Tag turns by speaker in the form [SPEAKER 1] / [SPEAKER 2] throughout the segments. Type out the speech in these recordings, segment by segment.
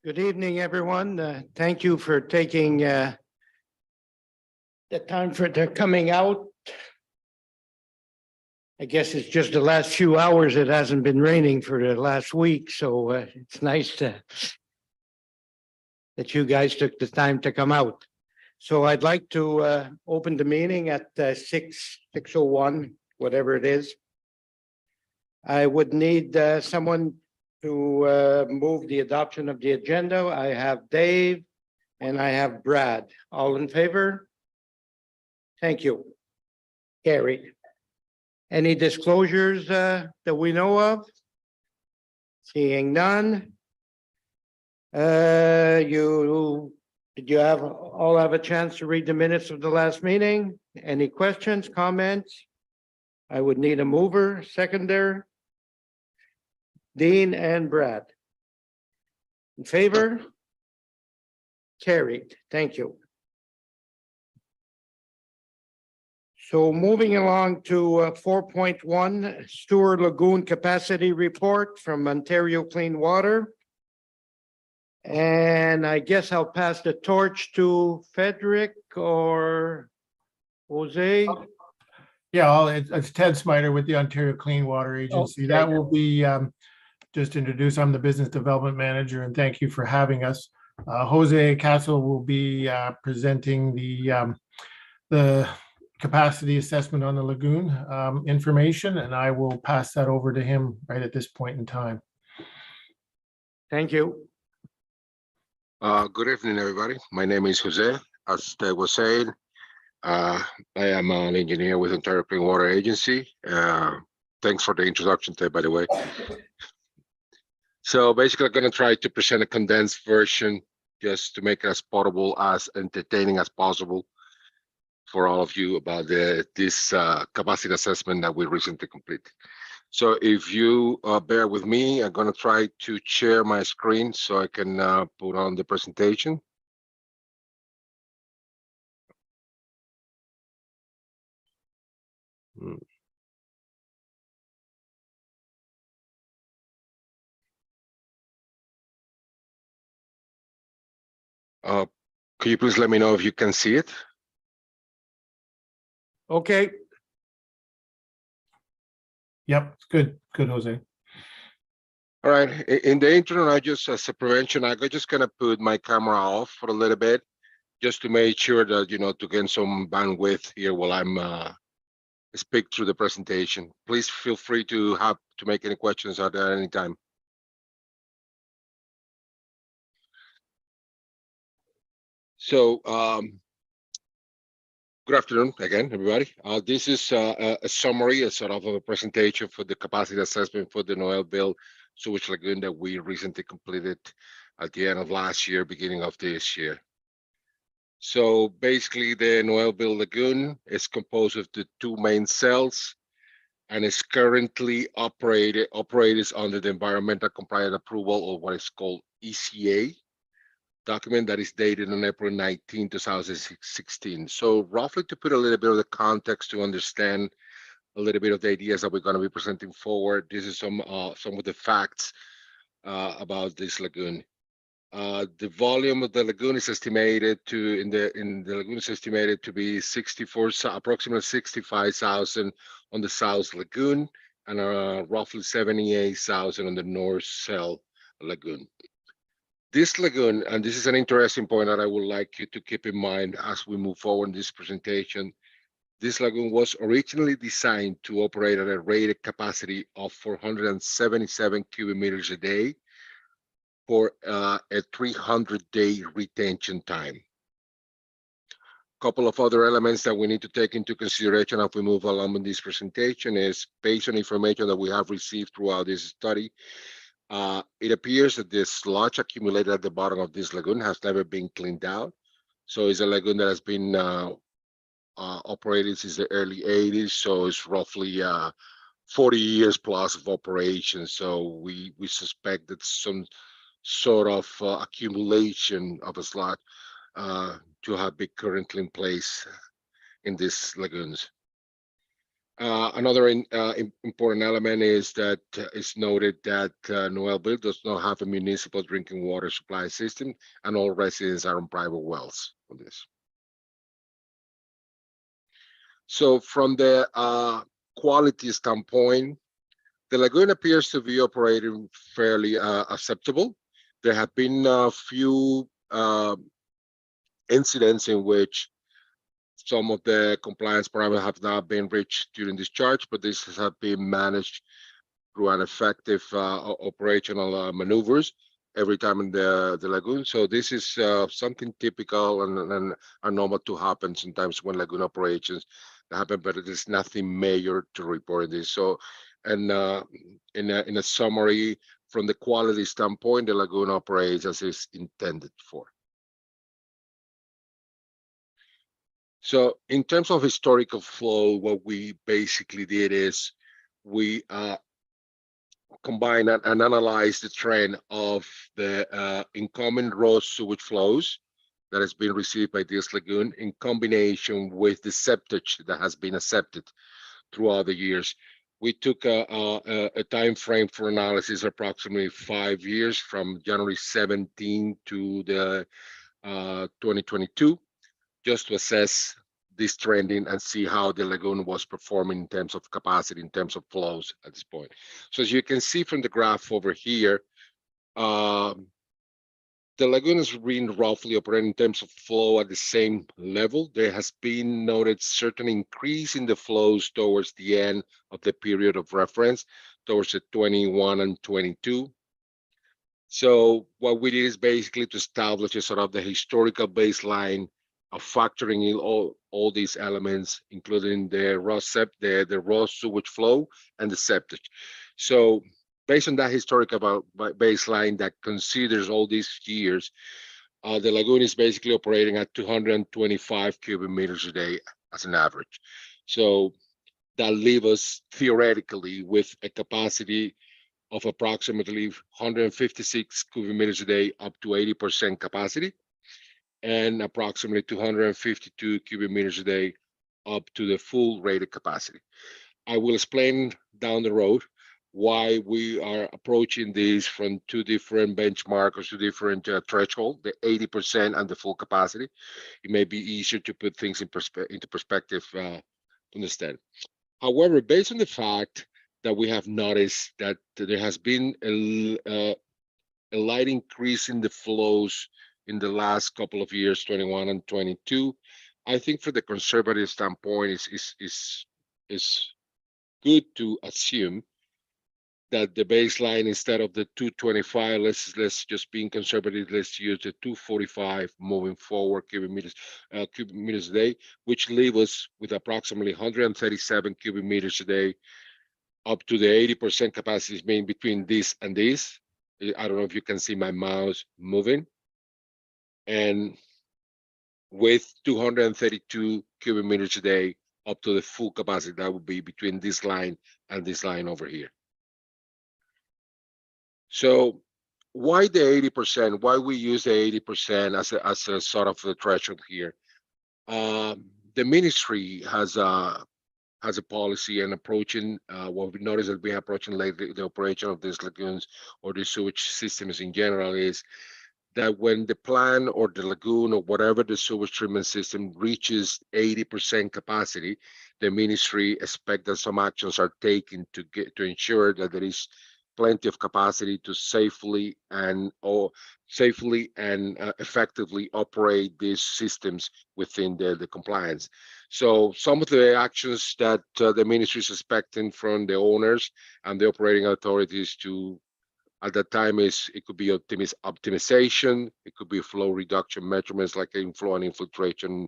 [SPEAKER 1] Good evening, everyone. Thank you for taking the time to coming out. I guess it's just the last few hours. It hasn't been raining for the last week, so it's nice that you guys took the time to come out. So I'd like to open the meeting at 6:01, whatever it is. I would need someone to move the adoption of the agenda. I have Dave and I have Brad. All in favor? Thank you. Carried. Any disclosures that we know of? Seeing none. Did you all have a chance to read the minutes of the last meeting? Any questions, comments? I would need a mover, seconder. Dean and Brad. In favor? Carried. Thank you. So moving along to 4.1, Stewart Lagoon Capacity Report from Ontario Clean Water. And I guess I'll pass the torch to Frederick or Jose.
[SPEAKER 2] Yeah, it's Ted Smiter with the Ontario Clean Water Agency.
[SPEAKER 1] Okay.
[SPEAKER 2] That will be just introduce. I'm the Business Development Manager, and thank you for having us. Jose Castle will be presenting the capacity assessment on the lagoon information, and I will pass that over to him right at this point in time.
[SPEAKER 1] Thank you.
[SPEAKER 3] Good evening, everybody. My name is Jose. As Ted was saying, I am an engineer with Ontario Clean Water Agency. Thanks for the introduction, Ted, by the way. So basically, I'm going to try to present a condensed version just to make it as portable, as entertaining as possible for all of you about this capacity assessment that we recently completed. So if you bear with me, I'm going to try to share my screen so I can put on the presentation. Could you please let me know if you can see it?
[SPEAKER 1] Okay.
[SPEAKER 2] Yep, good, Jose.
[SPEAKER 3] All right. In the intro, I just, as a prevention, I'm just gonna put my camera off for a little bit, just to make sure that, you know, to gain some bandwidth here while I'm speak through the presentation. Please feel free to make any questions at any time. So, good afternoon again, everybody. This is a summary, a sort of a presentation for the capacity assessment for the Noelville sewage lagoon that we recently completed at the end of last year, beginning of this year. So basically, the Noelville lagoon is composed of the two main cells and is currently operated under the environmental compliant approval of what is called ECA document that is dated on April 19, 2016. So roughly, to put a little bit of the context to understand a little bit of the ideas that we're going to be presenting forward, this is some of the facts about this lagoon. The volume of the lagoon is estimated to be approximately 65,000 on the South Lagoon and roughly 78,000 on the North Cell Lagoon. This lagoon, and this is an interesting point that I would like you to keep in mind as we move forward in this presentation, this lagoon was originally designed to operate at a rated capacity of 477 cubic meters a day for a 300-day retention time. A couple of other elements that we need to take into consideration as we move along in this presentation is, based on information that we have received throughout this study, it appears that the sludge accumulated at the bottom of this lagoon has never been cleaned out. So it's a lagoon that has been operated since the early 80s. So it's roughly 40 years plus of operation. So we suspect that some sort of accumulation of a sludge to have been currently in place in these lagoons. Another important element is that it's noted that Noelville does not have a municipal drinking water supply system, and all residents are on private wells for this. So from the quality standpoint, the lagoon appears to be operating fairly acceptable. There have been a few incidents in which some of the compliance parameters have not been reached during discharge, but this has been managed through an effective operational maneuvers every time in the lagoon. So this is something typical and normal to happen sometimes when lagoon operations happen, but it is nothing major to report this. So, and in a summary, from the quality standpoint, the lagoon operates as is intended for. So in terms of historical flow, what we basically did is we combine and analyze the trend of the incoming raw sewage flows that has been received by this lagoon in combination with the septage that has been accepted throughout the years. We took a time frame for analysis approximately 5 years from January 17 to the 2022, just to assess this trending and see how the lagoon was performing in terms of capacity, in terms of flows at this point. So as you can see from the graph over here, the lagoon has been roughly operating in terms of flow at the same level. There has been noted certain increase in the flows towards the end of the period of reference, towards the 21 and 22. So what we did is basically to establish a sort of the historical baseline of factoring in all these elements, including the raw sewage flow and the septic. So based on that historical baseline that considers all these years, the lagoon is basically operating at 225 cubic meters a day as an average. So that leaves us theoretically with a capacity of approximately 156 cubic meters a day up to 80% capacity, and approximately 252 cubic meters a day up to the full rated capacity. I will explain down the road why we are approaching this from two different benchmarks, two different thresholds, the 80% and the full capacity. It may be easier to put things into perspective to understand. However, based on the fact that we have noticed that there has been a light increase in the flows in the last couple of years, 21 and 22, I think for the conservative standpoint, is good to assume that the baseline, instead of the 225, let's just being conservative, let's use the 245 moving forward cubic meters a day, which leave us with approximately 137 cubic meters a day up to the 80% capacity being between this and this. I don't know if you can see my mouse moving. And with 232 cubic meters a day up to the full capacity, that would be between this line and this line over here. So why the 80%? Why we use the 80% as a sort of the threshold here? The ministry has a policy and approaching what we notice that we are approaching lately, the operation of these lagoons or the sewage systems in general, is that when the plant or the lagoon or whatever the sewage treatment system reaches 80% capacity, the ministry expects that some actions are taken to ensure that there is plenty of capacity to safely and effectively operate these systems within the compliance. So some of the actions that the ministry is expecting from the owners and the operating authorities to at that time is it could be optimization, it could be flow reduction measurements like inflow and infiltration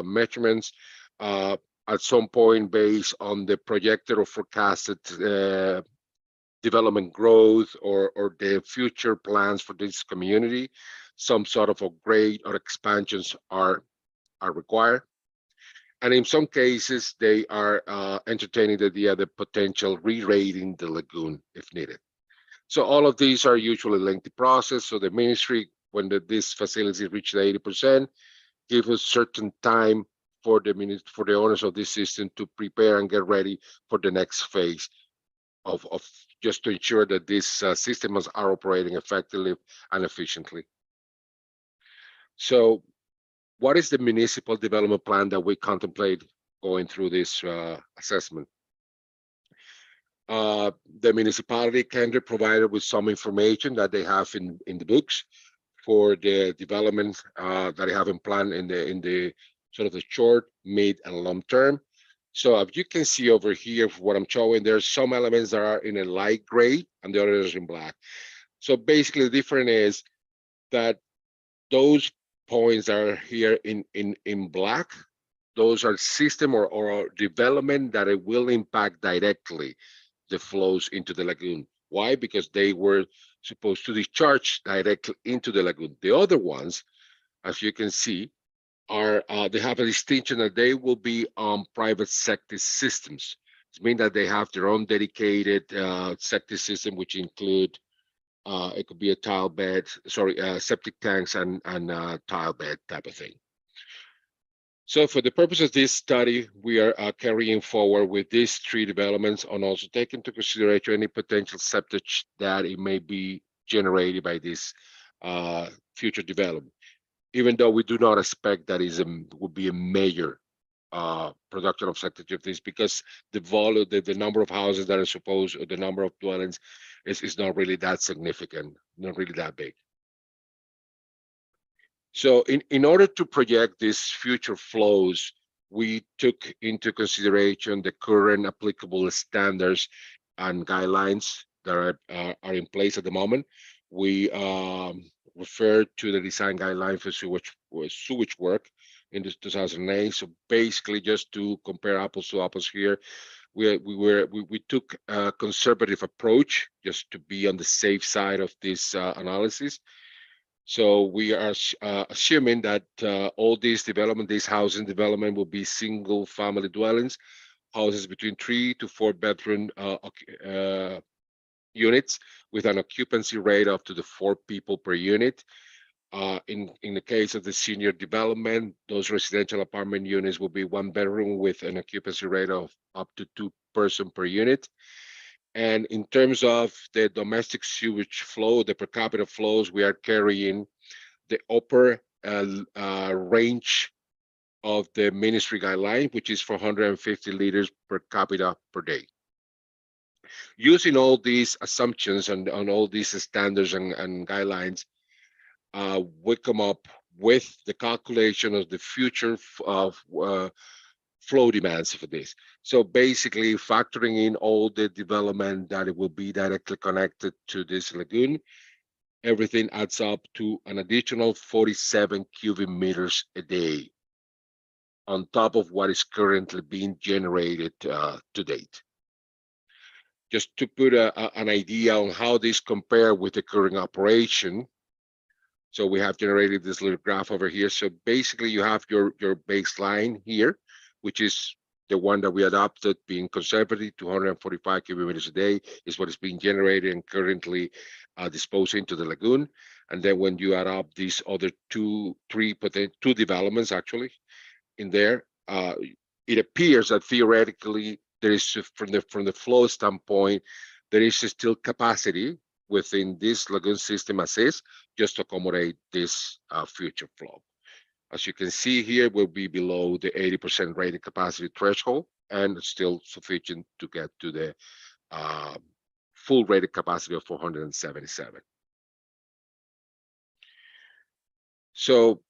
[SPEAKER 3] measurements. At some point, based on the projected or forecasted development growth or the future plans for this community, some sort of upgrade or expansions are required. And in some cases, they are entertaining the idea of the potential re-rating the lagoon if needed. So all of these are usually lengthy process. So the ministry, when this facility reaches 80%, give us certain time for the owners of this system to prepare and get ready for the next phase of just to ensure that these systems are operating effectively and efficiently. So what is the municipal development plan that we contemplate going through this assessment? The municipality can be provided with some information that they have in the books for the development that they have in plan in the sort of the short, mid, and long term. So if you can see over here, what I'm showing, there's some elements that are in a light gray and the others in black. So basically the difference is that those points are here in black. Those are system or development that it will impact directly the flows into the lagoon. Why? Because they were supposed to discharge directly into the lagoon. The other ones, as you can see, are they have a distinction that they will be on private septic systems. It means that they have their own dedicated septic system, which include it could be a tile bed, sorry, septic tanks and tile bed type of thing. So for the purpose of this study, we are carrying forward with these three developments and also take into consideration any potential septic that it may be generated by this future development. Even though we do not expect that would be a major production of septic of this, because the volume, the number of houses that are supposed, or the number of dwellings is not really that significant, not really that big. So in order to project these future flows, we took into consideration the current applicable standards and guidelines that are in place at the moment. We referred to the design guideline for sewage work in 2008. So basically, just to compare apples to apples here, we took a conservative approach just to be on the safe side of this analysis. So we are assuming that all these housing development will be single family dwellings, houses between 3 to 4 bedroom units with an occupancy rate up to the 4 people per unit. In the case of the senior development, those residential apartment units will be 1 bedroom with an occupancy rate of up to 2 person per unit. And in terms of the domestic sewage flow, the per capita flows, we are carrying the upper range of the ministry guideline, which is 450 liters per capita per day. Using all these assumptions and all these standards and guidelines, we come up with the calculation of the future of flow demands for this. So basically factoring in all the development that it will be directly connected to this lagoon, everything adds up to an additional 47 cubic meters a day on top of what is currently being generated to date. Just to put an idea on how this compare with the current operation. So we have generated this little graph over here. So basically you have your baseline here, which is the one that we adopted, being conservative, 245 cubic meters a day is what is being generated and currently disposed into the lagoon. And then when you add up these other two developments actually in there, it appears that theoretically there is, from the flow standpoint, there is still capacity within this lagoon system as is, just to accommodate this future flow. As you can see here, we'll be below the 80% rated capacity threshold and still sufficient to get to the full rated capacity of 477. So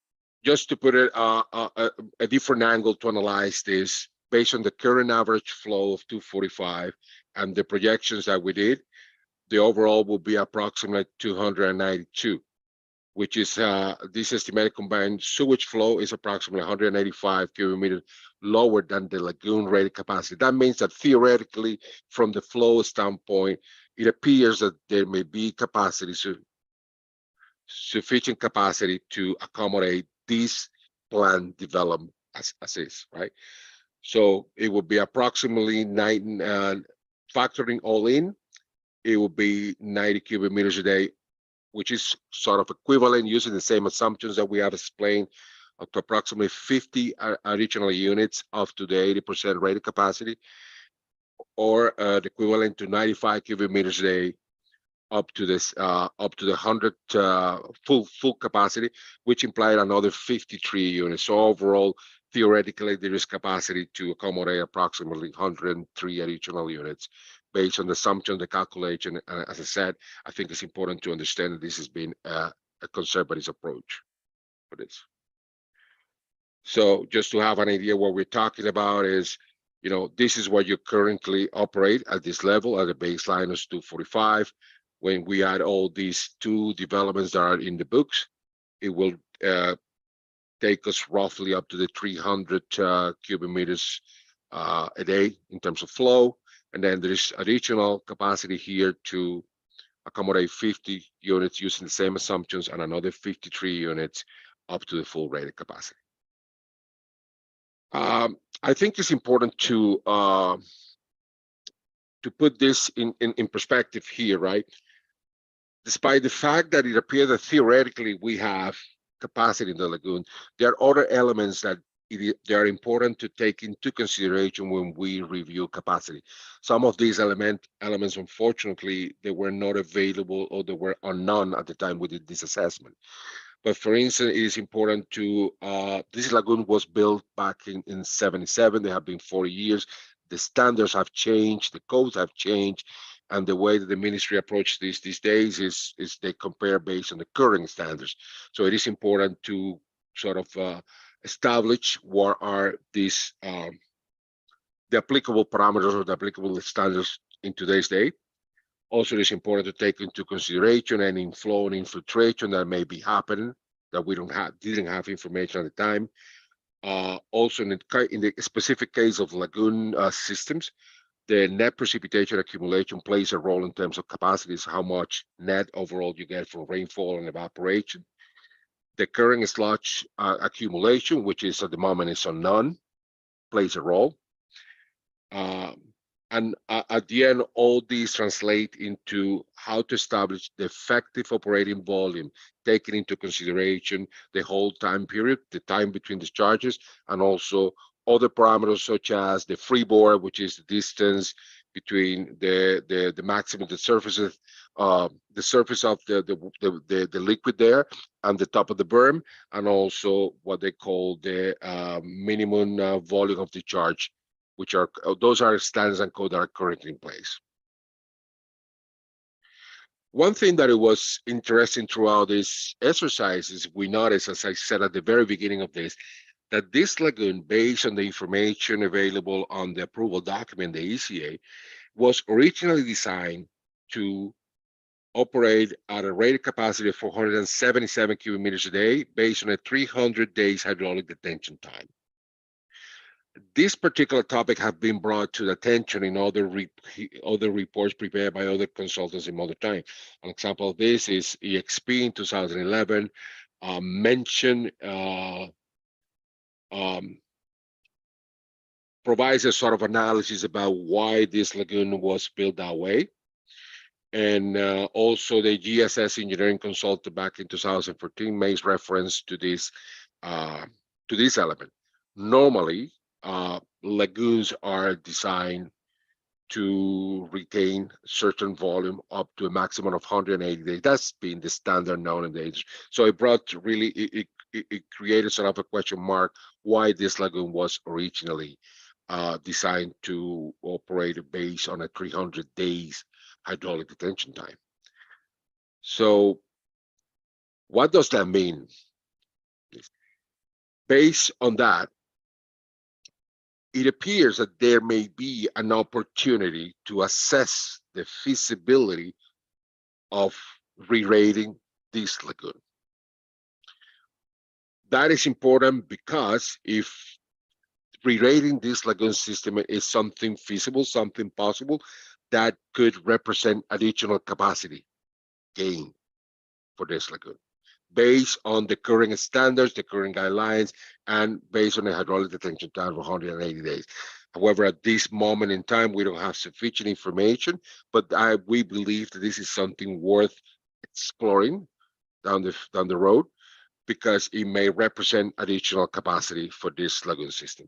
[SPEAKER 3] just to put it a different angle to analyze this, based on the current average flow of 245 and the projections that we did, the overall will be approximately 292. Which is this estimated combined sewage flow is approximately 185 cubic meters lower than the lagoon rated capacity. That means that theoretically, from the flow standpoint, it appears that there may be capacity, sufficient capacity to accommodate this planned development as is, right? So it would be approximately factoring all in, it will be 90 cubic meters a day, which is sort of equivalent using the same assumptions that we have explained up to approximately 50 additional units up to the 80% rated capacity, or the equivalent to 95 cubic meters a day up to the 100 full capacity, which implied another 53 units. So overall, theoretically, there is capacity to accommodate approximately 103 additional units based on the assumption, the calculation. And as I said, I think it's important to understand that this has been a conservative approach for this. So just to have an idea, what we're talking about is, this is what you currently operate at this level at a baseline of 245. When we add all these two developments that are in the books, it will take us roughly up to the 300 cubic meters a day in terms of flow. And then there is additional capacity here to accommodate 50 units using the same assumptions, and another 53 units up to the full rated capacity. I think it's important to put this in perspective here, right? Despite the fact that it appears that theoretically we have capacity in the lagoon, there are other elements that they are important to take into consideration when we review capacity. Some of these elements, unfortunately, they were not available, or they were unknown at the time we did this assessment. But for instance, it is important to, this lagoon was built back in 77. They have been 40 years. The standards have changed, the codes have changed, and the way that the ministry approaches this these days is they compare based on the current standards. So it is important to sort of establish what are these the applicable parameters or the applicable standards in today's day. Also, it's important to take into consideration any inflow and infiltration that may be happening that we didn't have information at the time. Also, in the specific case of lagoon systems, the net precipitation accumulation plays a role in terms of capacities, how much net overall you get from rainfall and evaporation. The current sludge accumulation, which is at the moment is unknown, plays a role. And at the end, all these translate into how to establish the effective operating volume, taking into consideration the whole time period, the time between discharges, and also other parameters such as the freeboard, which is the distance between the maximum, the surface of the liquid there and the top of the berm, and also what they call the minimum volume of discharge, which are those are standards and code that are currently in place. One thing that it was interesting throughout this exercise is we noticed, as I said at the very beginning of this, that this lagoon, based on the information available on the approval document, the ECA, was originally designed to operate at a rated capacity of 477 cubic meters a day based on a 300 days hydraulic detention time. This particular topic has been brought to the attention in other reports prepared by other consultants in other time. An example of this is EXP in 2011 mentioned provides a sort of analysis about why this lagoon was built that way. And also the GSS engineering consultant back in 2014 makes reference to this element. Normally, lagoons are designed to retain certain volume up to a maximum of 180 days. That's been the standard known in the industry. So it brought really, it created sort of a question mark why this lagoon was originally designed to operate based on a 300 days hydraulic detention time. So what does that mean? Based on that, it appears that there may be an opportunity to assess the feasibility of re-rating this lagoon. That is important because if re-rating this lagoon system is something feasible, something possible, that could represent additional capacity gain for this lagoon, based on the current standards, the current guidelines, and based on the hydraulic detention time of 180 days. However, at this moment in time, we don't have sufficient information, but we believe that this is something worth exploring down the road. because it may represent additional capacity for this lagoon system.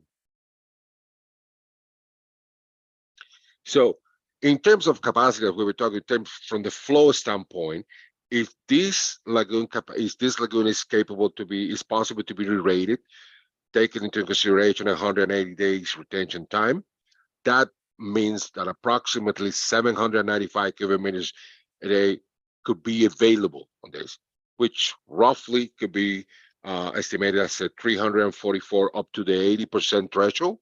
[SPEAKER 3] So in terms of capacity, we were talking in terms from the flow standpoint, if this lagoon is capable to be, is possible to be re-rated, taking into consideration 180 days retention time, that means that approximately 795 cubic meters a day could be available on this, which roughly could be estimated as a 344 up to the 80% threshold,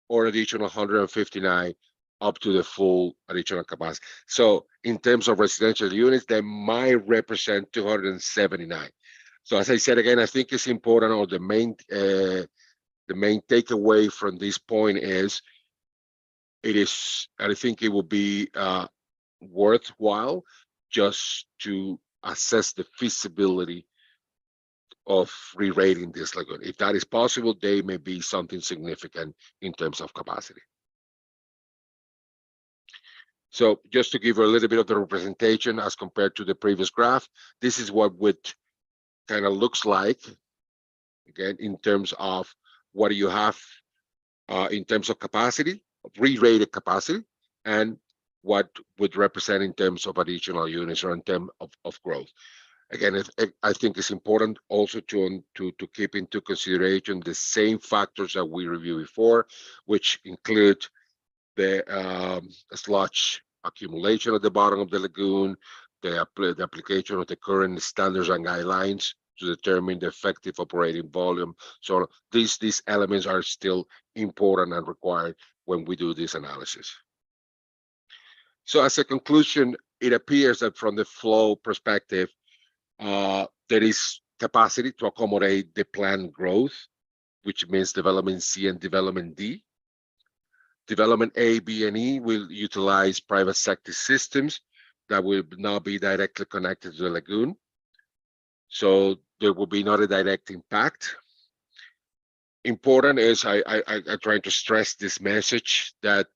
[SPEAKER 3] or additional 159 up to the full additional capacity. So in terms of residential units, they might represent 279. So as I said again, I think it's important, or the main takeaway from this point is, I think it will be worthwhile just to assess the feasibility of re-rating this lagoon. If that is possible, they may be something significant in terms of capacity. So just to give you a little bit of the representation as compared to the previous graph, this is what it kind of looks like, again, in terms of what you have in terms of capacity, re-rated capacity, and what would represent in terms of additional units or in terms of growth. Again, I think it's important also to keep into consideration the same factors that we reviewed before, which include the sludge accumulation at the bottom of the lagoon, the application of the current standards and guidelines to determine the effective operating volume. So these elements are still important and required when we do this analysis. So as a conclusion, it appears that from the flow perspective, there is capacity to accommodate the planned growth, which means development C and development D. Development A, B, and E will utilize private sector systems that will not be directly connected to the lagoon. So there will be not a direct impact. Important is I'm trying to stress this message that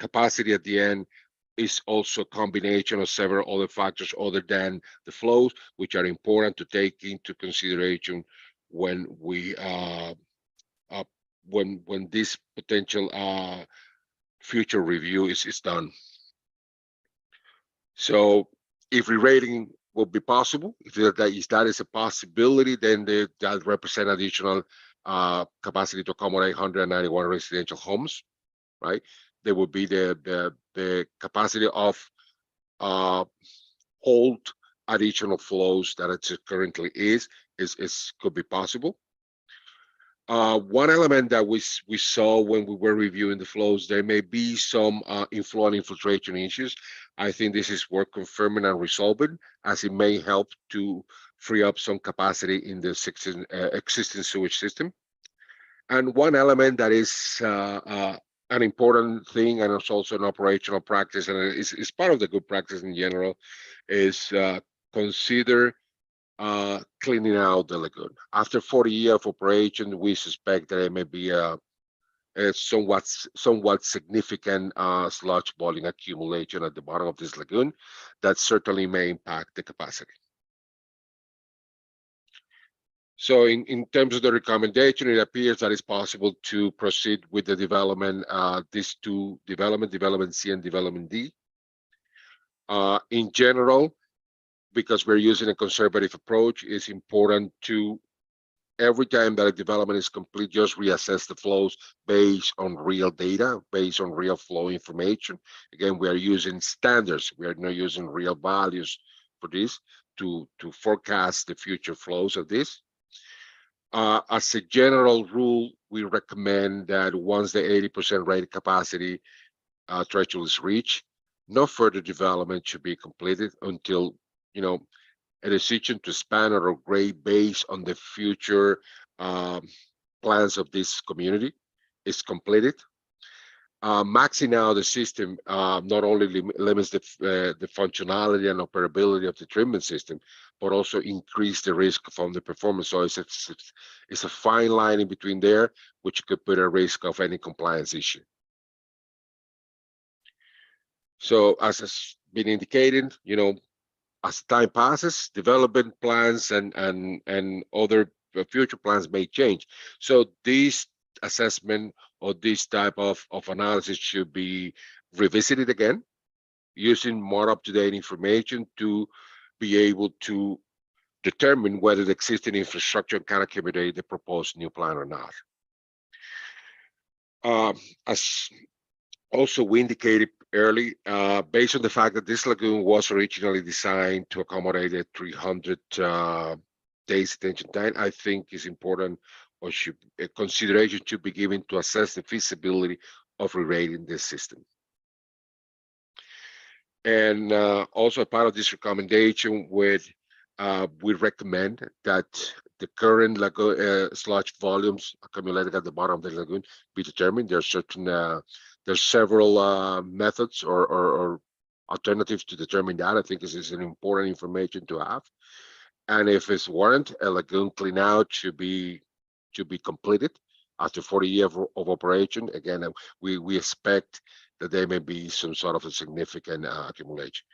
[SPEAKER 3] capacity at the end is also a combination of several other factors other than the flows, which are important to take into consideration when we when this potential future review is done. So if re-rating will be possible, if that is a possibility, then that represent additional capacity to accommodate 191 residential homes, right? There would be the capacity of hold additional flows that it currently is could be possible. One element that we saw when we were reviewing the flows, there may be some inflow and infiltration issues. I think this is worth confirming and resolving, as it may help to free up some capacity in the existing sewage system. And one element that is an important thing, and it's also an operational practice, and it's part of the good practice in general, is consider cleaning out the lagoon. After 40 years of operation, we suspect that it may be a somewhat significant sludge volume accumulation at the bottom of this lagoon that certainly may impact the capacity. So in terms of the recommendation, it appears that it's possible to proceed with the development, these two development C and development D. In general, because we're using a conservative approach, it's important to, every time that a development is complete, just reassess the flows based on real data, based on real flow information. Again, we are using standards. We are not using real values for this to forecast the future flows of this. As a general rule, we recommend that once the 80% rated capacity threshold is reached, no further development should be completed until, a decision to expand or upgrade based on the future plans of this community is completed. Maxing out the system not only limits the functionality and operability of the treatment system, but also increase the risk from the performance. So it's a fine line in between there, which could put a risk of any compliance issue. So as has been indicated, as time passes, development plans and other future plans may change. So this assessment or this type of analysis should be revisited again, using more up-to-date information to be able to determine whether the existing infrastructure can accommodate the proposed new plan or not. As also we indicated early, based on the fact that this lagoon was originally designed to accommodate a 300 days detention time, I think is important, or should a consideration should be given to assess the feasibility of re-rating this system. And also a part of this recommendation we recommend that the current lagoon sludge volumes accumulated at the bottom of the lagoon be determined. There are certain there's several methods or alternatives to determine that. I think this is an important information to have. And if it's warranted, a lagoon clean out should be completed after 40 years of operation. Again, we expect that there may be some sort of a significant accumulation.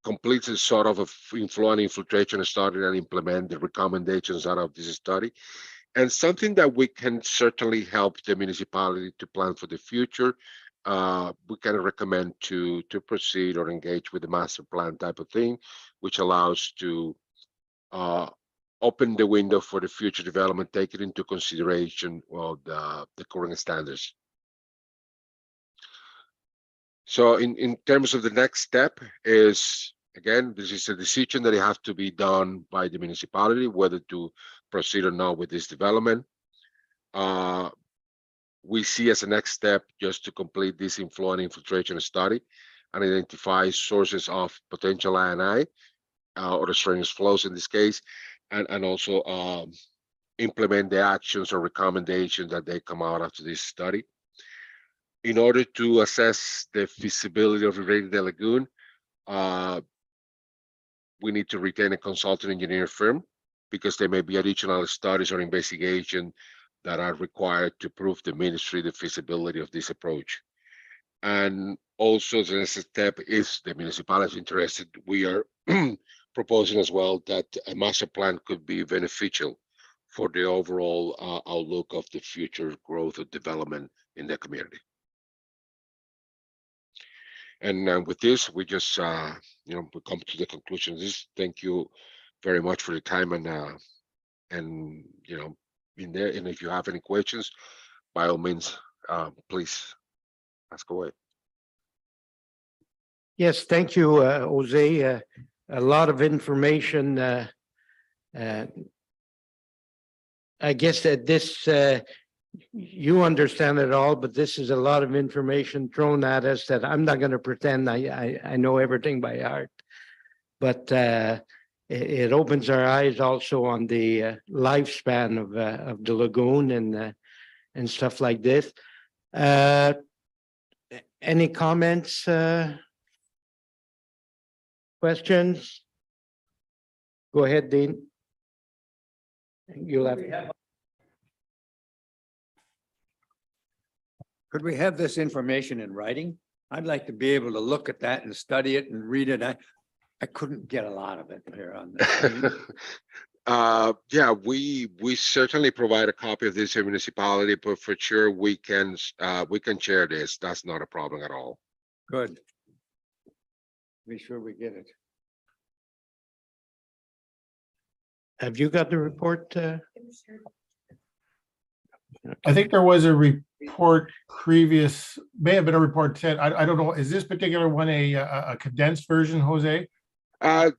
[SPEAKER 3] Complete a sort of inflow and infiltration study and implement the recommendations out of this study. And something that we can certainly help the municipality to plan for the future, we can recommend to proceed or engage with the master plan type of thing, which allows to open the window for the future development, taking into consideration the current standards. So in terms of the next step is, again, this is a decision that it has to be done by the municipality, whether to proceed or not with this development. We see as a next step just to complete this inflow and infiltration study and identify sources of potential I&I or the strenuous flows in this case, and also implement the actions or recommendations that they come out after this study. In order to assess the feasibility of re-rating the lagoon, we need to retain a consultant engineer firm because there may be additional studies or investigation that are required to prove the ministry the feasibility of this approach. And also the next step, if the municipality is interested, we are proposing as well that a master plan could be beneficial for the overall outlook of the future growth or development in the community. And with this, we just, we come to the conclusion of this. Thank you very much for the time and in there. And if you have any questions, by all means, please ask away.
[SPEAKER 1] Yes, thank you, Jose. A lot of information. I guess that this, you understand it all, but this is a lot of information thrown at us that I'm not going to pretend I know everything by heart. But it opens our eyes also on the lifespan of the lagoon and stuff like this. Any comments? Questions? Go ahead, Dean. You'll have.
[SPEAKER 4] Could we have this information in writing? I'd like to be able to look at that and study it and read it. I couldn't get a lot of it here on this.
[SPEAKER 3] Yeah, we certainly provide a copy of this to municipality, but for sure we can share this. That's not a problem at all.
[SPEAKER 4] Good. Be sure we get it.
[SPEAKER 1] Have you got the report?
[SPEAKER 2] I think there was a report previous, may have been a report said, I don't know, is this particular one a condensed version, Jose?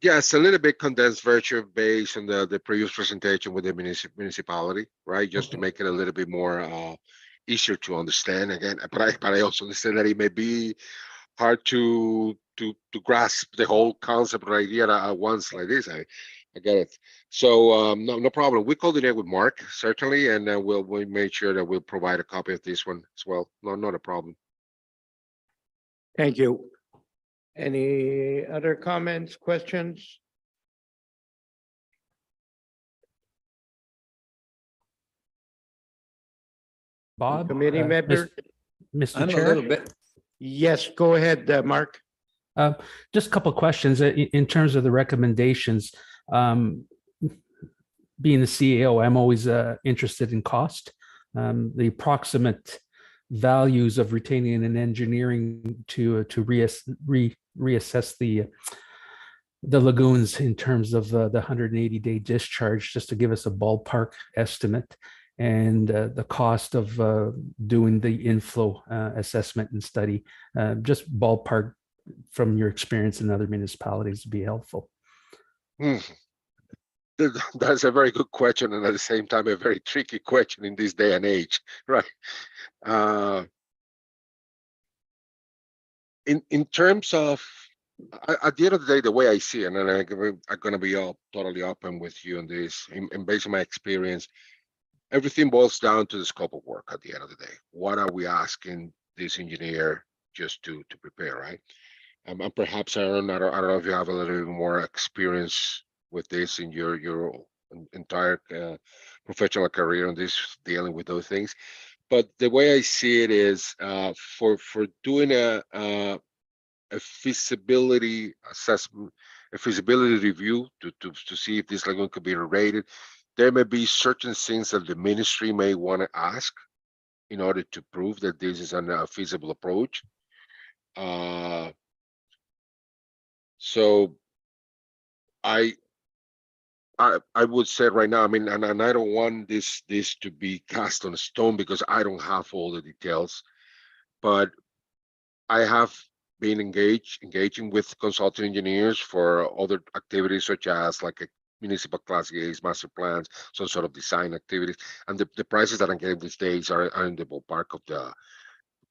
[SPEAKER 3] Yes, a little bit condensed version based on the previous presentation with the municipality, right? Just to make it a little bit more easier to understand again. But I also understand that it may be hard to grasp the whole concept or idea at once like this. I get it. So no problem. We coordinate with Mark certainly, and we'll make sure that we'll provide a copy of this one as well. No, not a problem.
[SPEAKER 1] Thank you. Any other comments, questions?
[SPEAKER 5] Bob,
[SPEAKER 1] Committee member?
[SPEAKER 5] Mr.
[SPEAKER 4] I'm a
[SPEAKER 5] Chair,
[SPEAKER 4] little bit,
[SPEAKER 1] Yes, go ahead, Mark.
[SPEAKER 5] Just a couple of questions in terms of the recommendations. Um, being the CEO, I'm always interested in cost. The approximate values of retaining an engineering to reassess the lagoons in terms of the 180-day discharge, just to give us a ballpark estimate, and the cost of doing the inflow assessment and study, just ballpark from your experience in other municipalities would be helpful.
[SPEAKER 3] That's a very good question, and at the same time, a very tricky question in this day and age, right? In terms of, at the end of the day, the way I see it, and I'm going to be totally open with you on this, and based on my experience, everything boils down to the scope of work at the end of the day. What are we asking this engineer just to prepare, right? And perhaps, Aaron, I don't know if you have a little bit more experience with this in your entire professional career on this, dealing with those things. But the way I see it is for doing a feasibility assessment, a feasibility review to see if this lagoon could be rated, there may be certain things that the ministry may want to ask in order to prove that this is a feasible approach. So I would say right now, I mean, and I don't want this to be cast on stone because I don't have all the details, but I have been engaging with consulting engineers for other activities such as like a municipal class A's, master plans, some sort of design activities, and the prices that I'm getting these days are in the ballpark of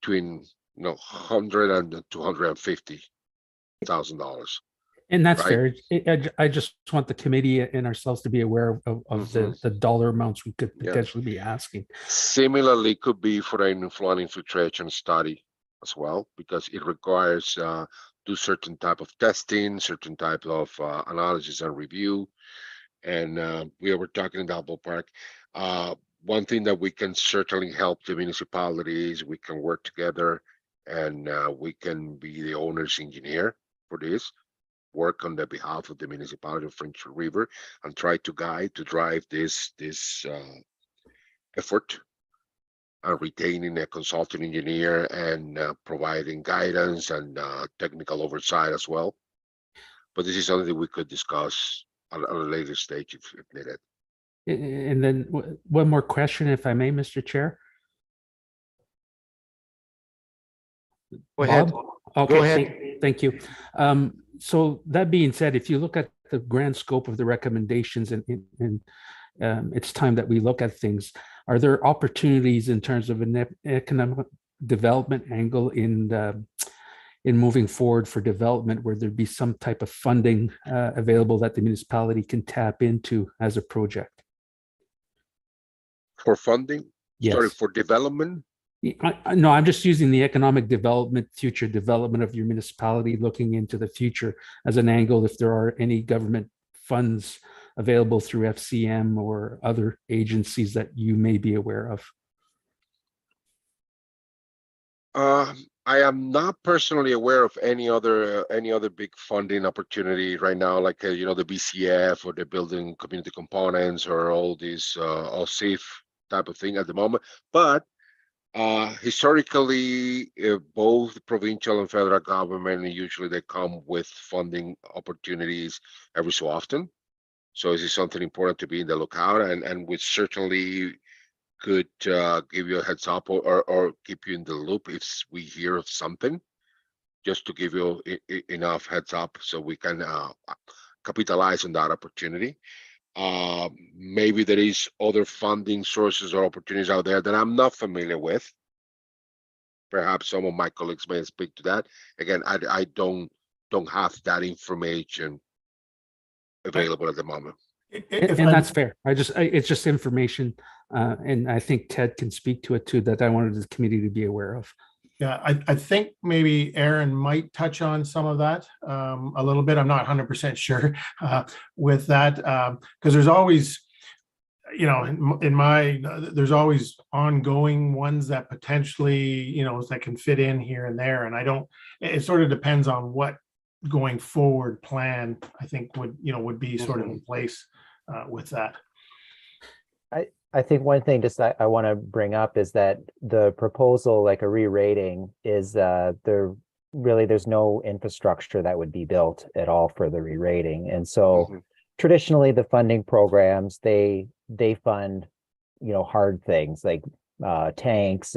[SPEAKER 3] between 100 and $250,000.
[SPEAKER 5] And that's
[SPEAKER 3] Right.
[SPEAKER 5] fair. I just want the committee and ourselves to be aware of the dollar amounts we could
[SPEAKER 3] Yeah.
[SPEAKER 5] potentially be asking.
[SPEAKER 3] Similarly, could be for an flood infiltration study as well, because it requires do certain type of testing, certain type of analysis and review. And we were talking about ballpark. One thing that we can certainly help the municipalities, we can work together, and we can be the owner's engineer for this, work on the behalf of the municipality of French River, and try to drive this effort, retaining a consulting engineer and providing guidance and technical oversight as well. But this is something that we could discuss at a later stage if needed.
[SPEAKER 5] And then one more question, if I may, Mr. Chair.
[SPEAKER 1] Go ahead.
[SPEAKER 5] Bob? Okay,
[SPEAKER 1] Go ahead.
[SPEAKER 5] thank you. So that being said, if you look at the grand scope of the recommendations and it's time that we look at things, are there opportunities in terms of an economic development angle in moving forward for development where there'd be some type of funding available that the municipality can tap into as a project?
[SPEAKER 3] For funding?
[SPEAKER 5] Yes.
[SPEAKER 3] Sorry, for development?
[SPEAKER 5] No, I'm just using the economic development, future development of your municipality, looking into the future as an angle, if there are any government funds available through FCM or other agencies that you may be aware of.
[SPEAKER 3] I am not personally aware of any other big funding opportunity right now, like the BCF or the building community components or all these OSIF type of thing at the moment. But historically, both provincial and federal government usually they come with funding opportunities every so often. So this is something important to be in the lookout, and we certainly could give you a heads up or keep you in the loop if we hear of something, just to give you enough heads up so we can capitalize on that opportunity. Maybe there is other funding sources or opportunities out there that I'm not familiar with. Perhaps some of my colleagues may speak to that. Again, I don't have that information available at the moment.
[SPEAKER 5] And that's fair. It's just information, and I think Ted can speak to it too, that I wanted the committee to be aware of.
[SPEAKER 2] Yeah, I think maybe Aaron might touch on some of that a little bit. I'm not 100% sure with that, because there's always, there's always ongoing ones that potentially, that can fit in here and there. And it sort of depends on what going forward plan, I think would be sort of in place with that.
[SPEAKER 6] I think one thing just I want to bring up is that the proposal, like a re-rating, is there's no infrastructure that would be built at all for the re-rating. And so traditionally the funding programs, they fund, hard things like tanks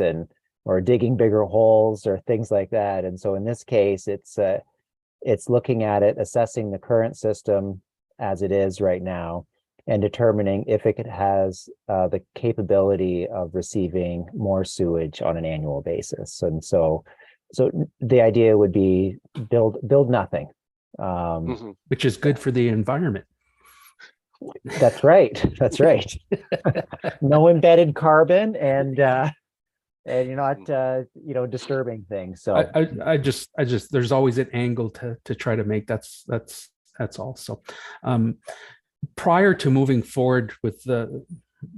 [SPEAKER 6] or digging bigger holes or things like that. And so in this case, it's looking at it, assessing the current system as it is right now, and determining if it has the capability of receiving more sewage on an annual basis. And so the idea would be build nothing.
[SPEAKER 5] Which is good for the environment.
[SPEAKER 6] That's right. That's right. No embedded carbon, and you're not disturbing things. So
[SPEAKER 5] I just there's always an angle to try to make. That's all. So prior to moving forward with the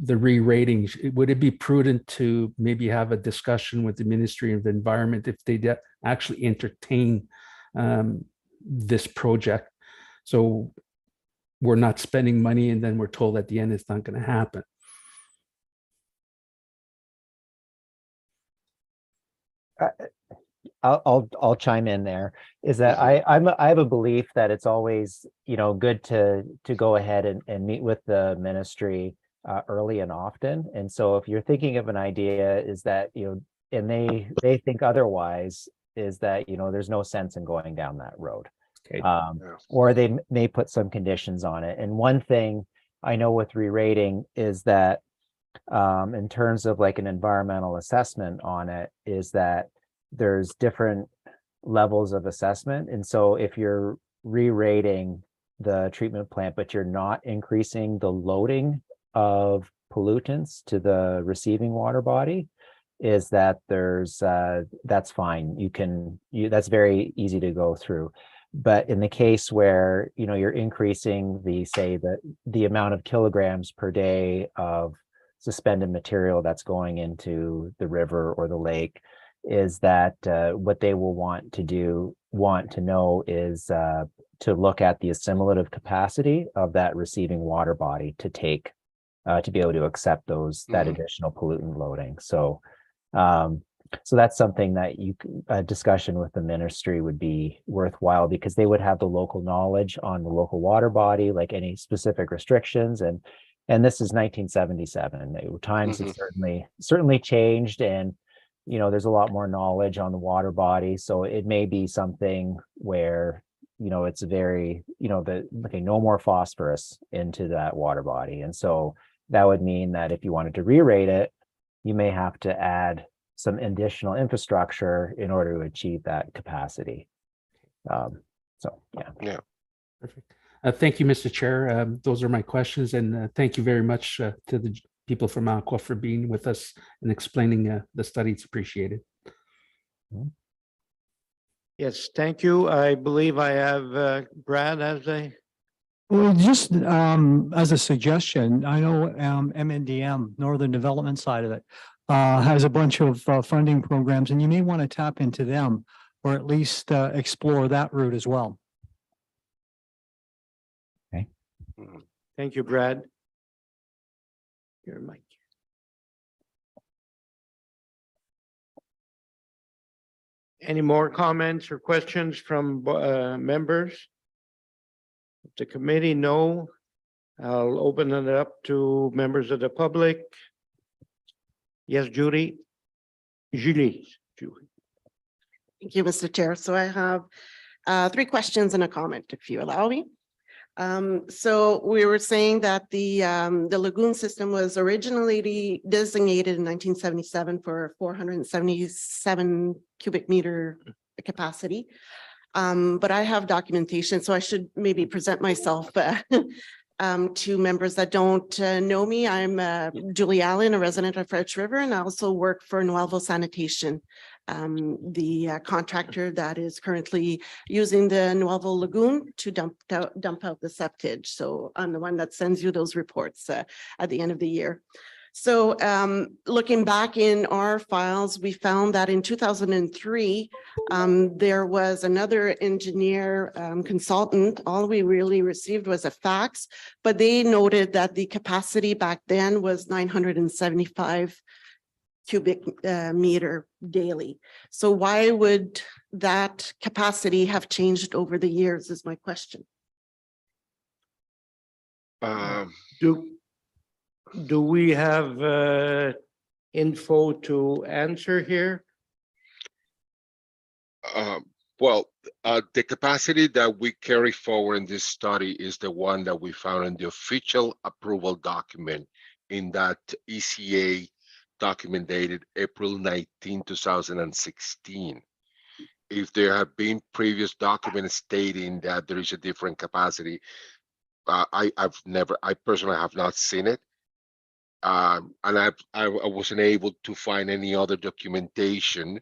[SPEAKER 5] re-rating, would it be prudent to maybe have a discussion with the Ministry of the Environment if they actually entertain this project? So we're not spending money and then we're told at the end it's not going to happen.
[SPEAKER 6] I'll chime in there. Is that I have a belief that it's always good to go ahead and meet with the ministry early and often. And so if you're thinking of an idea is that and they think otherwise, is that there's no sense in going down that road.
[SPEAKER 5] Okay.
[SPEAKER 6] Or they may put some conditions on it. And one thing I know with re-rating is that in terms of like an environmental assessment on it, is that there's different levels of assessment. And so if you're re-rating the treatment plant, but you're not increasing the loading of pollutants to the receiving water body, is that that's fine. That's very easy to go through. But in the case where you're increasing the amount of kilograms per day of suspended material that's going into the river or the lake, is that what they will want to know is to look at the assimilative capacity of that receiving water body to be able to accept that additional pollutant loading. So that's something that a discussion with the ministry would be worthwhile, because they would have the local knowledge on the local water body, like any specific restrictions. And this is 1977. Times have certainly changed, and there's a lot more knowledge on the water body. So it may be something where it's very no more phosphorus into that water body. And so that would mean that if you wanted to re-rate it, you may have to add some additional infrastructure in order to achieve that capacity.
[SPEAKER 3] Yeah.
[SPEAKER 5] Perfect. Thank you, Mr. Chair. Those are my questions, and thank you very much to the people from Aqua for being with us and explaining the study. It's appreciated.
[SPEAKER 1] Yes, thank you. I believe I have Brad as a.
[SPEAKER 7] Well, just as a suggestion, I know MNDM, Northern Development side of it, has a bunch of funding programs, and you may want to tap into them, or at least explore that route as well.
[SPEAKER 6] Okay.
[SPEAKER 1] Thank you, Brad. Your mic. Any more comments or questions from members of the committee? No. I'll open it up to members of the public. Yes, Julie. Julie.
[SPEAKER 8] Thank you, Mr. Chair. So I have 3 questions and a comment, if you allow me. So we were saying that the lagoon system was originally designated in 1977 for 477 cubic meter capacity. But I have documentation, so I should maybe present myself to members that don't know me. I'm Julie Allen, a resident of French River, and I also work for Nuevo Sanitation, the contractor that is currently using the Nuevo Lagoon to dump out the septage. So I'm the one that sends you those reports at the end of the year. So looking back in our files, we found that in 2003, there was another engineer consultant. All we really received was a fax, but they noted that the capacity back then was 975 cubic meter daily. So why would that capacity have changed over the years is my question.
[SPEAKER 1] Do we have info to answer here?
[SPEAKER 3] Well, the capacity that we carry forward in this study is the one that we found in the official approval document in that ECA document dated April 19, 2016. If there have been previous documents stating that there is a different capacity, I personally have not seen it. And I wasn't able to find any other documentation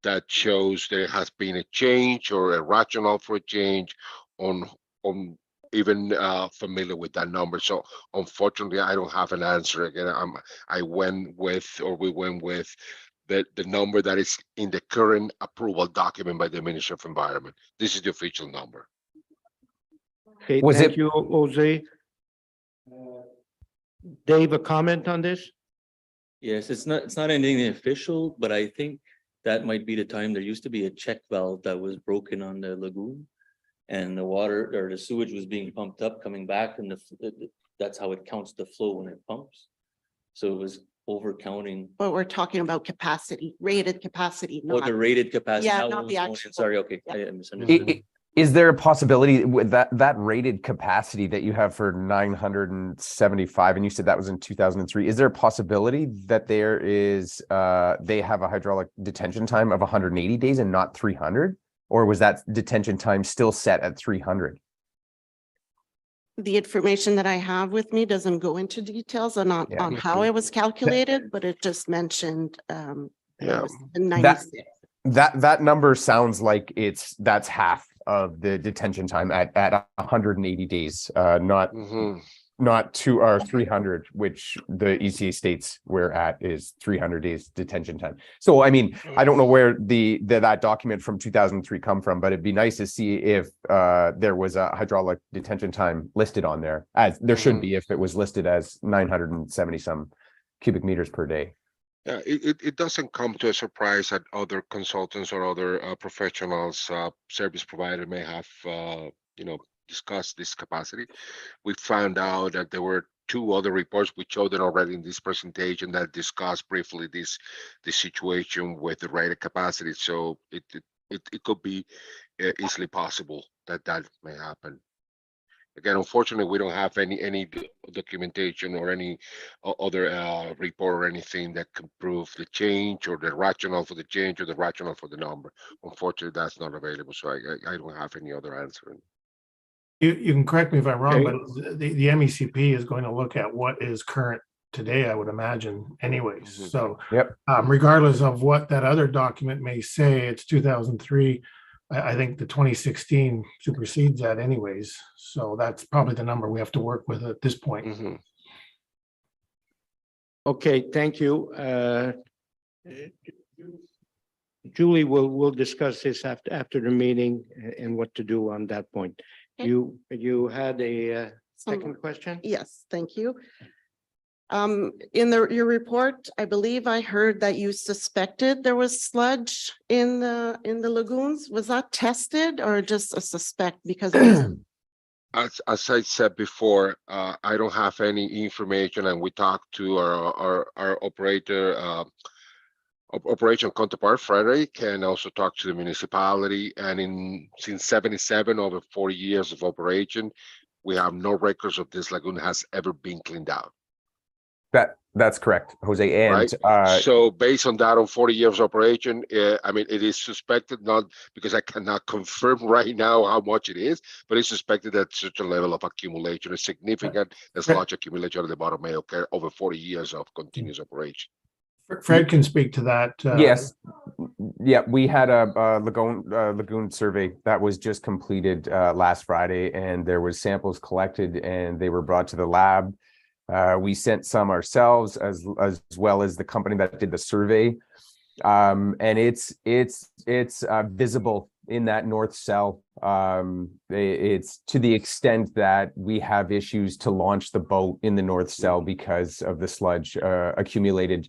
[SPEAKER 3] that shows there has been a change or a rationale for a change on even familiar with that number. So unfortunately, I don't have an answer. Again, we went with the number that is in the current approval document by the Ministry of Environment. This is the official number.
[SPEAKER 1] Okay,
[SPEAKER 9] Was
[SPEAKER 1] thank
[SPEAKER 9] it-
[SPEAKER 1] you, Jose. Dave, a comment on this?
[SPEAKER 10] Yes, it's not anything official, but I think that might be the time. There used to be a check valve that was broken on the lagoon. And the water or the sewage was being pumped up, coming back, and that's how it counts the flow when it pumps. So it was over counting.
[SPEAKER 8] But we're talking about capacity, rated capacity,
[SPEAKER 10] Oh,
[SPEAKER 8] not
[SPEAKER 10] the rated capacity.
[SPEAKER 8] Yeah,
[SPEAKER 10] how
[SPEAKER 8] not
[SPEAKER 10] it was
[SPEAKER 8] the
[SPEAKER 10] going in.
[SPEAKER 8] actual-
[SPEAKER 10] Sorry, okay,
[SPEAKER 8] yeah.
[SPEAKER 10] I misunderstood.
[SPEAKER 9] Is there a possibility with that rated capacity that you have for 975, and you said that was in 2003? Is there a possibility that there is they have a hydraulic detention time of 180 days and not 300? Or was that detention time still set at 300?
[SPEAKER 8] The information that I have with me doesn't go into details on
[SPEAKER 9] Yeah.
[SPEAKER 8] how it was calculated, but it just mentioned
[SPEAKER 3] Yeah.
[SPEAKER 8] it was 96.
[SPEAKER 9] That number sounds like that's half of the detention time at 180 days, not 2 or 300, which the ECA states we're at is 300 days detention time. So, I mean, I don't know where that document from 2003 come from, but it'd be nice to see if there was a hydraulic detention time listed on there, as there should be if it was listed as 970 some cubic meters per day.
[SPEAKER 3] Yeah, it doesn't come to a surprise that other consultants or other professionals, service provider may have, discussed this capacity. We found out that there were 2 other reports we showed it already in this presentation that discussed briefly this situation with the rated capacity. So it could be easily possible that may happen. Again, unfortunately, we don't have any documentation or any other report or anything that can prove the change or the rationale for the change or the rationale for the number. Unfortunately, that's not available. So I don't have any other answer.
[SPEAKER 2] You can correct me if I'm wrong,
[SPEAKER 1] Okay.
[SPEAKER 2] but the MECP is going to look at what is current today, I would imagine anyways.
[SPEAKER 3] Mhm.
[SPEAKER 2] So
[SPEAKER 9] Yep.
[SPEAKER 2] regardless of what that other document may say, it's 2003. I think the 2016 supersedes that anyways. So that's probably the number we have to work with at this point.
[SPEAKER 3] Mhm.
[SPEAKER 1] Okay, thank you. Julie, we'll discuss this after the meeting and what to do on that point.
[SPEAKER 8] Okay.
[SPEAKER 1] You had a
[SPEAKER 8] Some-
[SPEAKER 1] second question?
[SPEAKER 8] Yes, thank you. In your report, I believe I heard that you suspected there was sludge in the lagoons. Was that tested or just a suspect because it was
[SPEAKER 3] As I said before, I don't have any information, and we talked to our operator, operation counterpart, Frederick, and also talked to the municipality. And since 77, over 40 years of operation, we have no records of this lagoon has ever been cleaned out.
[SPEAKER 9] That's correct, Jose. And
[SPEAKER 3] Right. So based on that, on 40 years of operation, I mean, it is suspected, not because I cannot confirm right now how much it is, but it's suspected that such a level of accumulation is significant, as large accumulation at the bottom may occur over 40 years of continuous operation.
[SPEAKER 2] Fred can speak to that.
[SPEAKER 9] yes, yeah, we had a lagoon survey that was just completed last Friday, and there was samples collected and they were brought to the lab. We sent some ourselves as well as the company that did the survey. And it's visible in that north cell. It's to the extent that we have issues to launch the boat in the north cell because of the sludge accumulated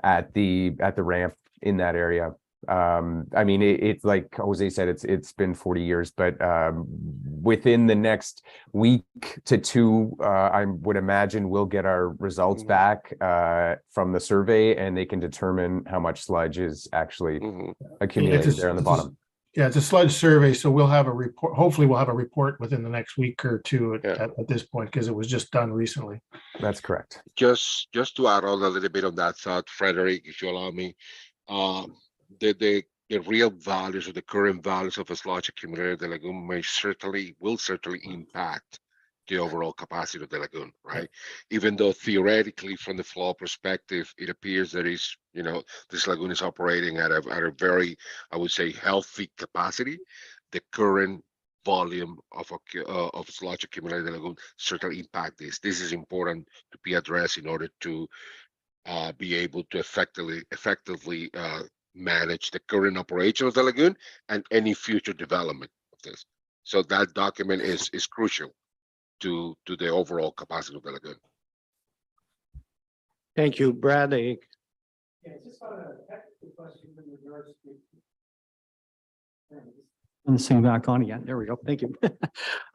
[SPEAKER 9] at the ramp in that area. I mean, it's like Jose said, it's been 40 years, but within the next week to two, I would imagine we'll get our results back from the survey, and they can determine how much sludge is actually accumulated there on the bottom.
[SPEAKER 2] Yeah, it's a sludge survey, so we'll have a report. Hopefully we'll have a report within the next week or two at this point, because it was just done recently.
[SPEAKER 9] That's correct.
[SPEAKER 3] Just to add on a little bit on that thought, Frederick, if you allow me, the real values or the current values of a sludge accumulator in the lagoon will certainly impact the overall capacity of the lagoon, right? Even though theoretically, from the flow perspective, it appears that this lagoon is operating at a very, I would say, healthy capacity. The current volume of sludge accumulated in the lagoon certainly impact this. This is important to be addressed in order to be able to effectively manage the current operation of the lagoon and any future development of this. So that document is crucial to the overall capacity of the lagoon.
[SPEAKER 1] Thank you, Brad.
[SPEAKER 7] Yeah, just on a technical question in regards to. And this thing back on again. There we go. Thank you.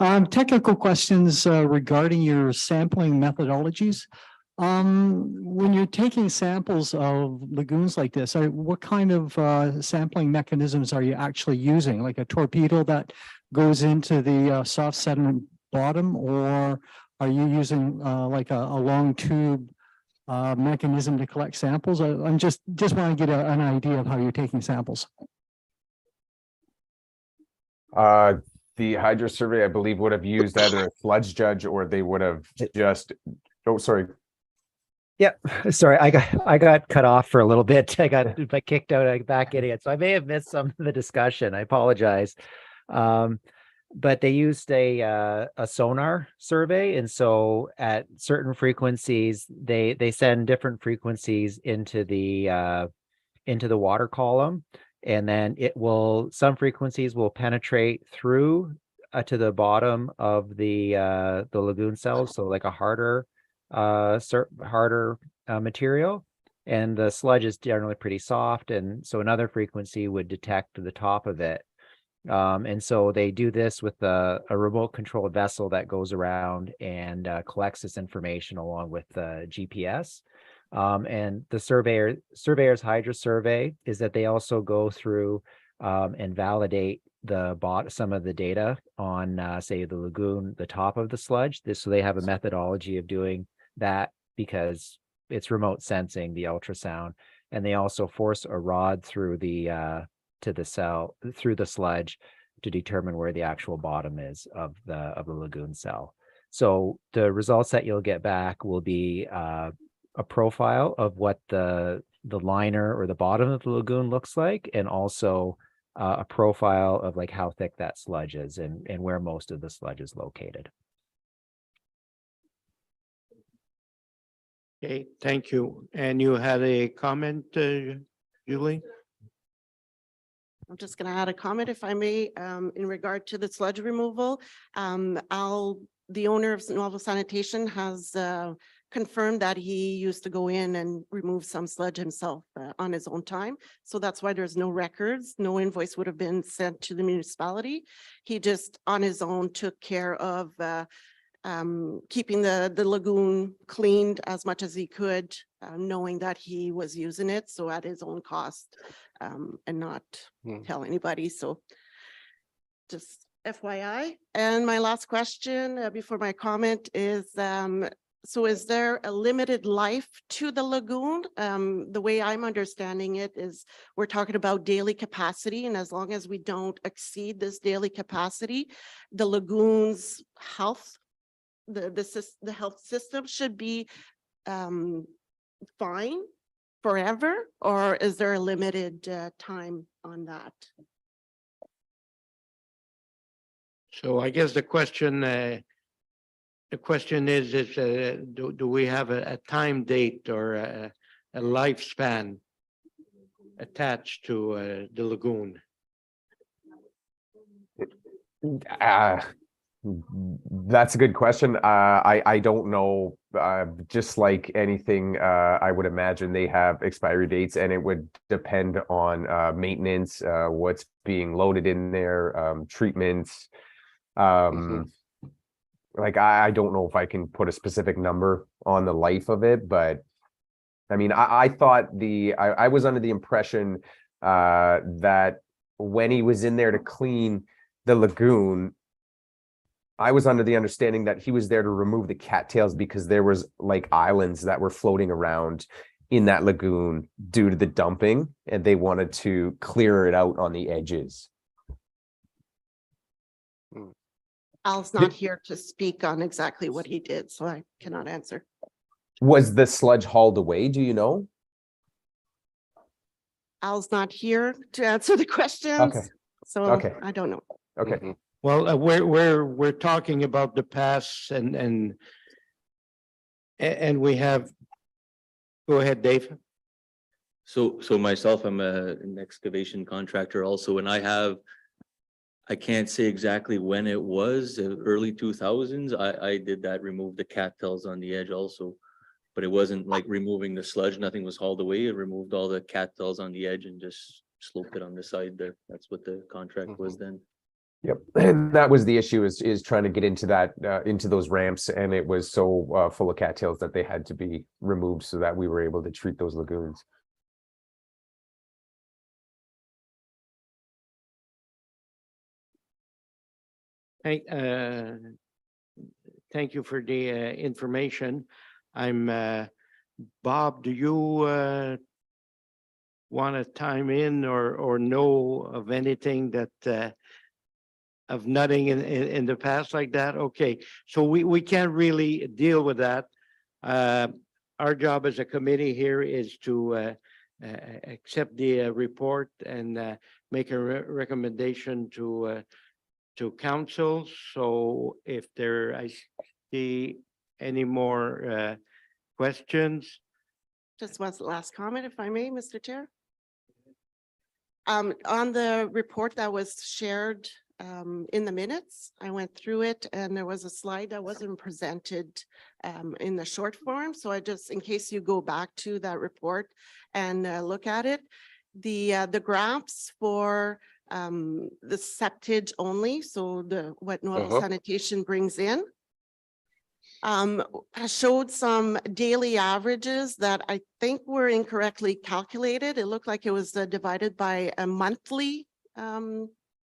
[SPEAKER 7] Technical questions regarding your sampling methodologies. When you're taking samples of lagoons like this, what kind of sampling mechanisms are you actually using? Like a torpedo that goes into the soft sediment bottom, or are you using like a long tube mechanism to collect samples? I'm just want to get an idea of how you're taking samples.
[SPEAKER 9] The hydro survey, I believe, would have used either a sludge judge, or they would have just, oh, sorry.
[SPEAKER 6] Yeah, sorry, I got cut off for a little bit. I got kicked out, back in it. So I may have missed some of the discussion. I apologize. But they used a sonar survey, and so at certain frequencies, they send different frequencies into the water column, and then some frequencies will penetrate through to the bottom of the lagoon cells, so like a harder material, and the sludge is generally pretty soft, and so another frequency would detect the top of it. And so they do this with a remote controlled vessel that goes around and collects this information along with the GPS. And the surveyor's hydro survey is that they also go through and validate some of the data on say the lagoon, the top of the sludge. So they have a methodology of doing that because it's remote sensing the ultrasound, and they also force a rod through the sludge to determine where the actual bottom is of the lagoon cell. So the results that you'll get back will be a profile of what the liner or the bottom of the lagoon looks like, and also a profile of like how thick that sludge is and where most of the sludge is located.
[SPEAKER 1] Okay, thank you. And you had a comment, Julie?
[SPEAKER 8] I'm just going to add a comment, if I may, in regard to the sludge removal. The owner of Novel Sanitation has confirmed that he used to go in and remove some sludge himself on his own time. So that's why there's no records. No invoice would have been sent to the municipality. He just on his own took care of keeping the lagoon cleaned as much as he could, knowing that he was using it. So at his own cost, and not tell anybody. So just FYI. And my last question before my comment is, so is there a limited life to the lagoon? The way I'm understanding it is we're talking about daily capacity, and as long as we don't exceed this daily capacity, the lagoon's health, the health system should be fine forever, or is there a limited time on that?
[SPEAKER 1] So I guess the question the question is, do we have a time date or a lifespan attached to the lagoon?
[SPEAKER 9] That's a good question. I don't know. Just like anything, I would imagine they have expiry dates, and it would depend on maintenance, what's being loaded in there, treatments. Like I don't know if I can put a specific number on the life of it, but I mean, I thought I was under the impression that when he was in there to clean the lagoon, I was under the understanding that he was there to remove the cattails because there was like islands that were floating around in that lagoon due to the dumping, and they wanted to clear it out on the edges.
[SPEAKER 8] Al's not here to speak on exactly what he did, so I cannot answer.
[SPEAKER 9] Was the sludge hauled away? Do you know?
[SPEAKER 8] Al's not here to answer the questions.
[SPEAKER 9] Okay.
[SPEAKER 8] So
[SPEAKER 9] Okay.
[SPEAKER 8] I don't know.
[SPEAKER 9] Okay.
[SPEAKER 1] Well, we're talking about the past and we have, go ahead, Dave.
[SPEAKER 10] So myself, I'm an excavation contractor also, and I can't say exactly when it was, early 2000s. I did that, remove the cattails on the edge also. But it wasn't like removing the sludge, nothing was hauled away. It removed all the cattails on the edge and just sloped it on the side there. That's what the contract was then.
[SPEAKER 9] Yep, and that was the issue is trying to get into that into those ramps, and it was so full of cattails that they had to be removed so that we were able to treat those lagoons.
[SPEAKER 1] Thank you for the information. I'm Bob, do you want to chime in or know of anything that of nothing in the past like that? Okay, so we can't really deal with that. Our job as a committee here is to accept the report and make a recommendation to council. So if I see any more questions.
[SPEAKER 8] Just one last comment, if I may, Mr. Chair. On the report that was shared in the minutes, I went through it and there was a slide that wasn't presented in the short form. So I just, in case you go back to that report and look at it, the graphs for the septage only, so what Noel Sanitation brings in, showed some daily averages that I think were incorrectly calculated. It looked like it was divided by a monthly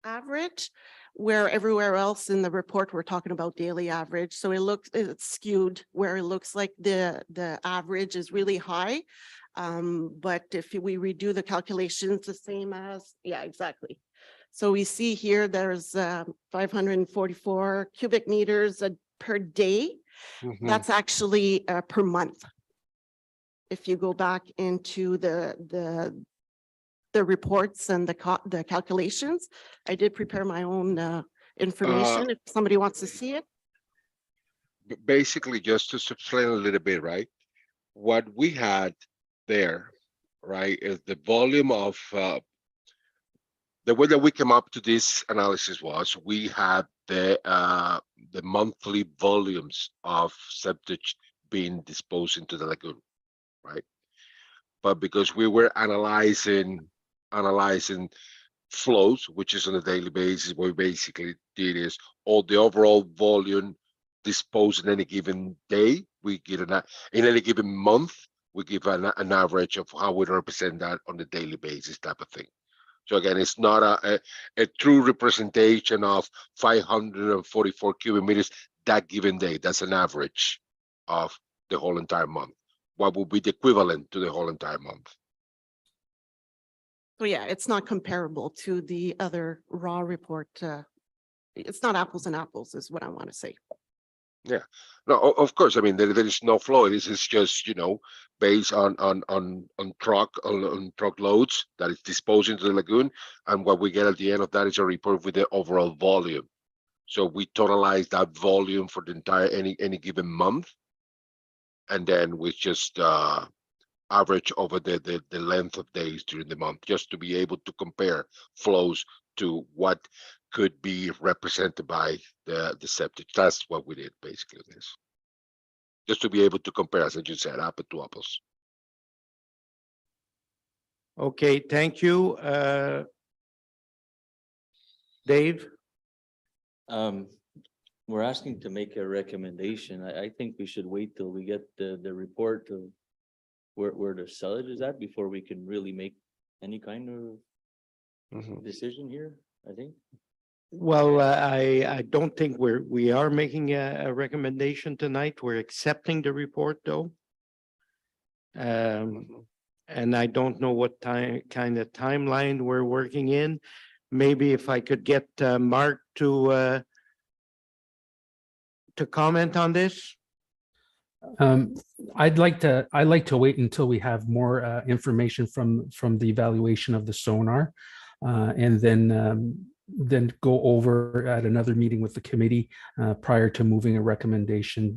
[SPEAKER 8] average, where everywhere else in the report we're talking about daily average. So it's skewed where it looks like the average is really high. But if we redo the calculations the same as, yeah, exactly. So we see here there's 544 cubic meters per day. That's actually per month. If you go back into the reports and the calculations, I did prepare my own information if somebody wants to see it.
[SPEAKER 3] Basically, just to explain a little bit, right? What we had there, right, is the volume of the way that we came up to this analysis was we had the monthly volumes of septic being disposed into the lagoon, right? But because we were analyzing flows, which is on a daily basis, what we basically did is all the overall volume disposed in any given day. We give in any given month, we give an average of how we represent that on a daily basis, type of thing. So again, it's not a true representation of 544 cubic meters that given day. That's an average of the whole entire month. What would be the equivalent to the whole entire month?
[SPEAKER 8] So yeah, it's not comparable to the other raw report. It's not apples and apples is what I want to say.
[SPEAKER 3] Yeah, no, of course. I mean, there is no flow. This is just, you know, based on truck loads that is disposed into the lagoon, and what we get at the end of that is a report with the overall volume. So we totalize that volume for the entire any given month. And then we just average over the length of days during the month, just to be able to compare flows to what could be represented by the septic. That's what we did basically this. Just to be able to compare, as you said, apple to apples.
[SPEAKER 1] Okay, thank you. Dave?
[SPEAKER 10] We're asking to make a recommendation. I think we should wait till we get the report of where the sellage is at before we can really make any kind of decision here, I think.
[SPEAKER 1] Well, I don't think we are making a recommendation tonight. We're accepting the report though. And I don't know what kind of timeline we're working in. Maybe if I could get Mark to comment on this.
[SPEAKER 5] I'd like to wait until we have more information from the evaluation of the sonar, and then go over at another meeting with the committee prior to moving a recommendation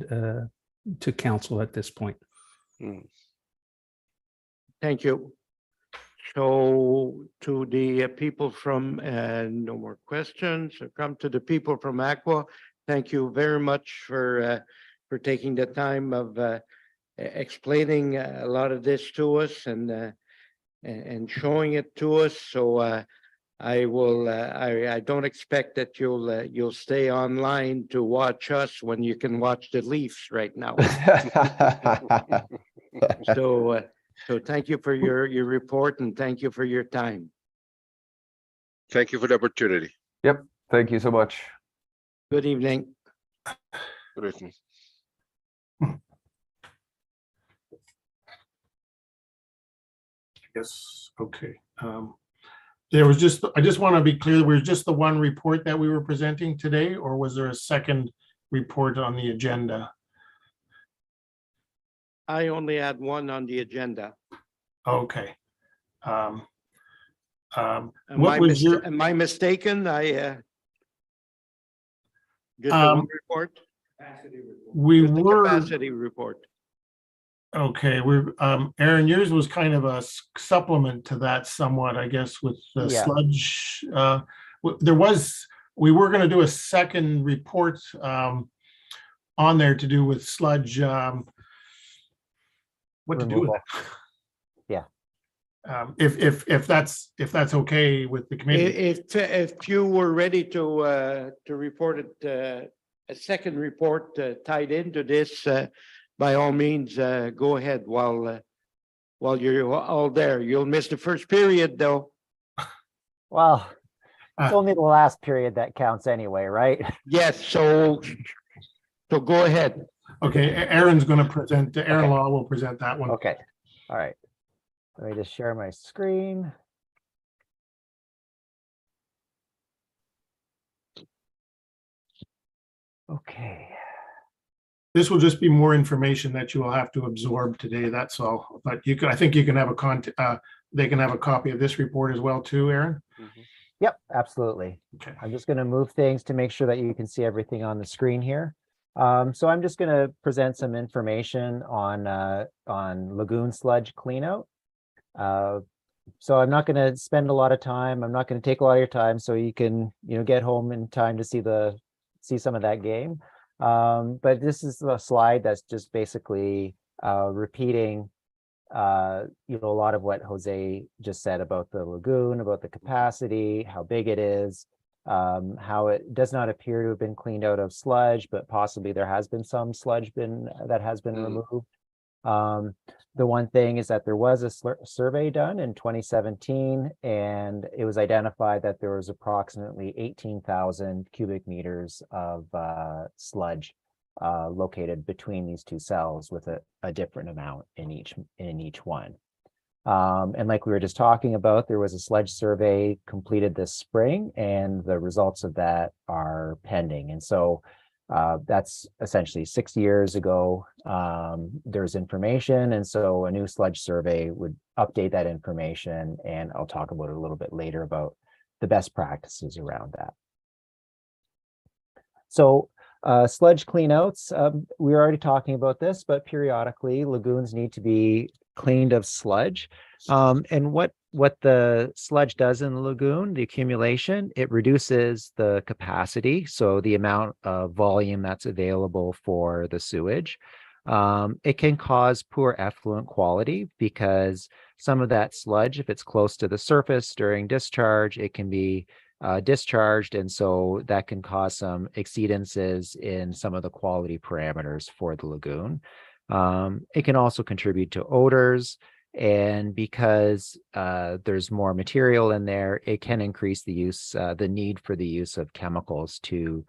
[SPEAKER 5] to council at this point.
[SPEAKER 1] Thank you. So to the people from, no more questions, so come to the people from Aqua. Thank you very much for taking the time of explaining a lot of this to us and showing it to us. So I don't expect that you'll stay online to watch us when you can watch the Leafs right now. So thank you for your report and thank you for your time.
[SPEAKER 3] Thank you for the opportunity.
[SPEAKER 9] Yep. Thank you so much.
[SPEAKER 1] Good evening.
[SPEAKER 3] Good evening.
[SPEAKER 2] Yes, okay. There was just, I just want to be clear, was just the one report that we were presenting today, or was there a second report on the agenda?
[SPEAKER 1] I only had one on the agenda.
[SPEAKER 2] Okay.
[SPEAKER 1] Am
[SPEAKER 2] What was your,
[SPEAKER 1] am I mistaken? Just the one report?
[SPEAKER 2] we
[SPEAKER 1] Just the
[SPEAKER 2] were,
[SPEAKER 1] capacity report.
[SPEAKER 2] okay, we're, Aaron, yours was kind of a supplement to that somewhat, I guess, with the
[SPEAKER 6] Yeah.
[SPEAKER 2] sludge. We were going to do a second report on there to do with sludge. What to do with
[SPEAKER 6] Removal.
[SPEAKER 2] it?
[SPEAKER 6] Yeah.
[SPEAKER 2] If that's okay with the committee.
[SPEAKER 1] If you were ready to report it, a second report tied into this, by all means, go ahead while you're all there. You'll miss the first period though.
[SPEAKER 6] Well, it's only the last period that counts anyway, right?
[SPEAKER 1] Yes, so go ahead.
[SPEAKER 2] Okay, Aaron's going to present, Aaron
[SPEAKER 6] Okay.
[SPEAKER 2] Law will present that one.
[SPEAKER 6] Okay, all right. Let me just share my screen. Okay.
[SPEAKER 2] This will just be more information that you will have to absorb today, that's all. But you can, I think you can have they can have a copy of this report as well too, Aaron?
[SPEAKER 6] Yep, absolutely.
[SPEAKER 2] Okay.
[SPEAKER 6] I'm just going to move things to make sure that you can see everything on the screen here. So I'm just going to present some information on lagoon sludge cleanout. So I'm not going to spend a lot of time. I'm not going to take a lot of your time, so you can get home in time to see some of that game. But this is a slide that's just basically repeating a lot of what Jose just said about the lagoon, about the capacity, how big it is, how it does not appear to have been cleaned out of sludge, but possibly there has been some sludge that has been removed. The one thing is that there was a survey done in 2017, and it was identified that there was approximately 18,000 cubic meters of sludge located between these two cells, with a different amount in each one. And like we were just talking about, there was a sludge survey completed this spring, and the results of that are pending. And so that's essentially 6 years ago. There's information, and so a new sludge survey would update that information, and I'll talk about it a little bit later about the best practices around that. So sludge cleanouts, we were already talking about this, but periodically lagoons need to be cleaned of sludge. And what the sludge does in the lagoon, the accumulation, it reduces the capacity, so the amount of volume that's available for the sewage. It can cause poor effluent quality because some of that sludge, if it's close to the surface during discharge, it can be discharged, and so that can cause some exceedances in some of the quality parameters for the lagoon. It can also contribute to odors, and because there's more material in there, it can increase the need for the use of chemicals to,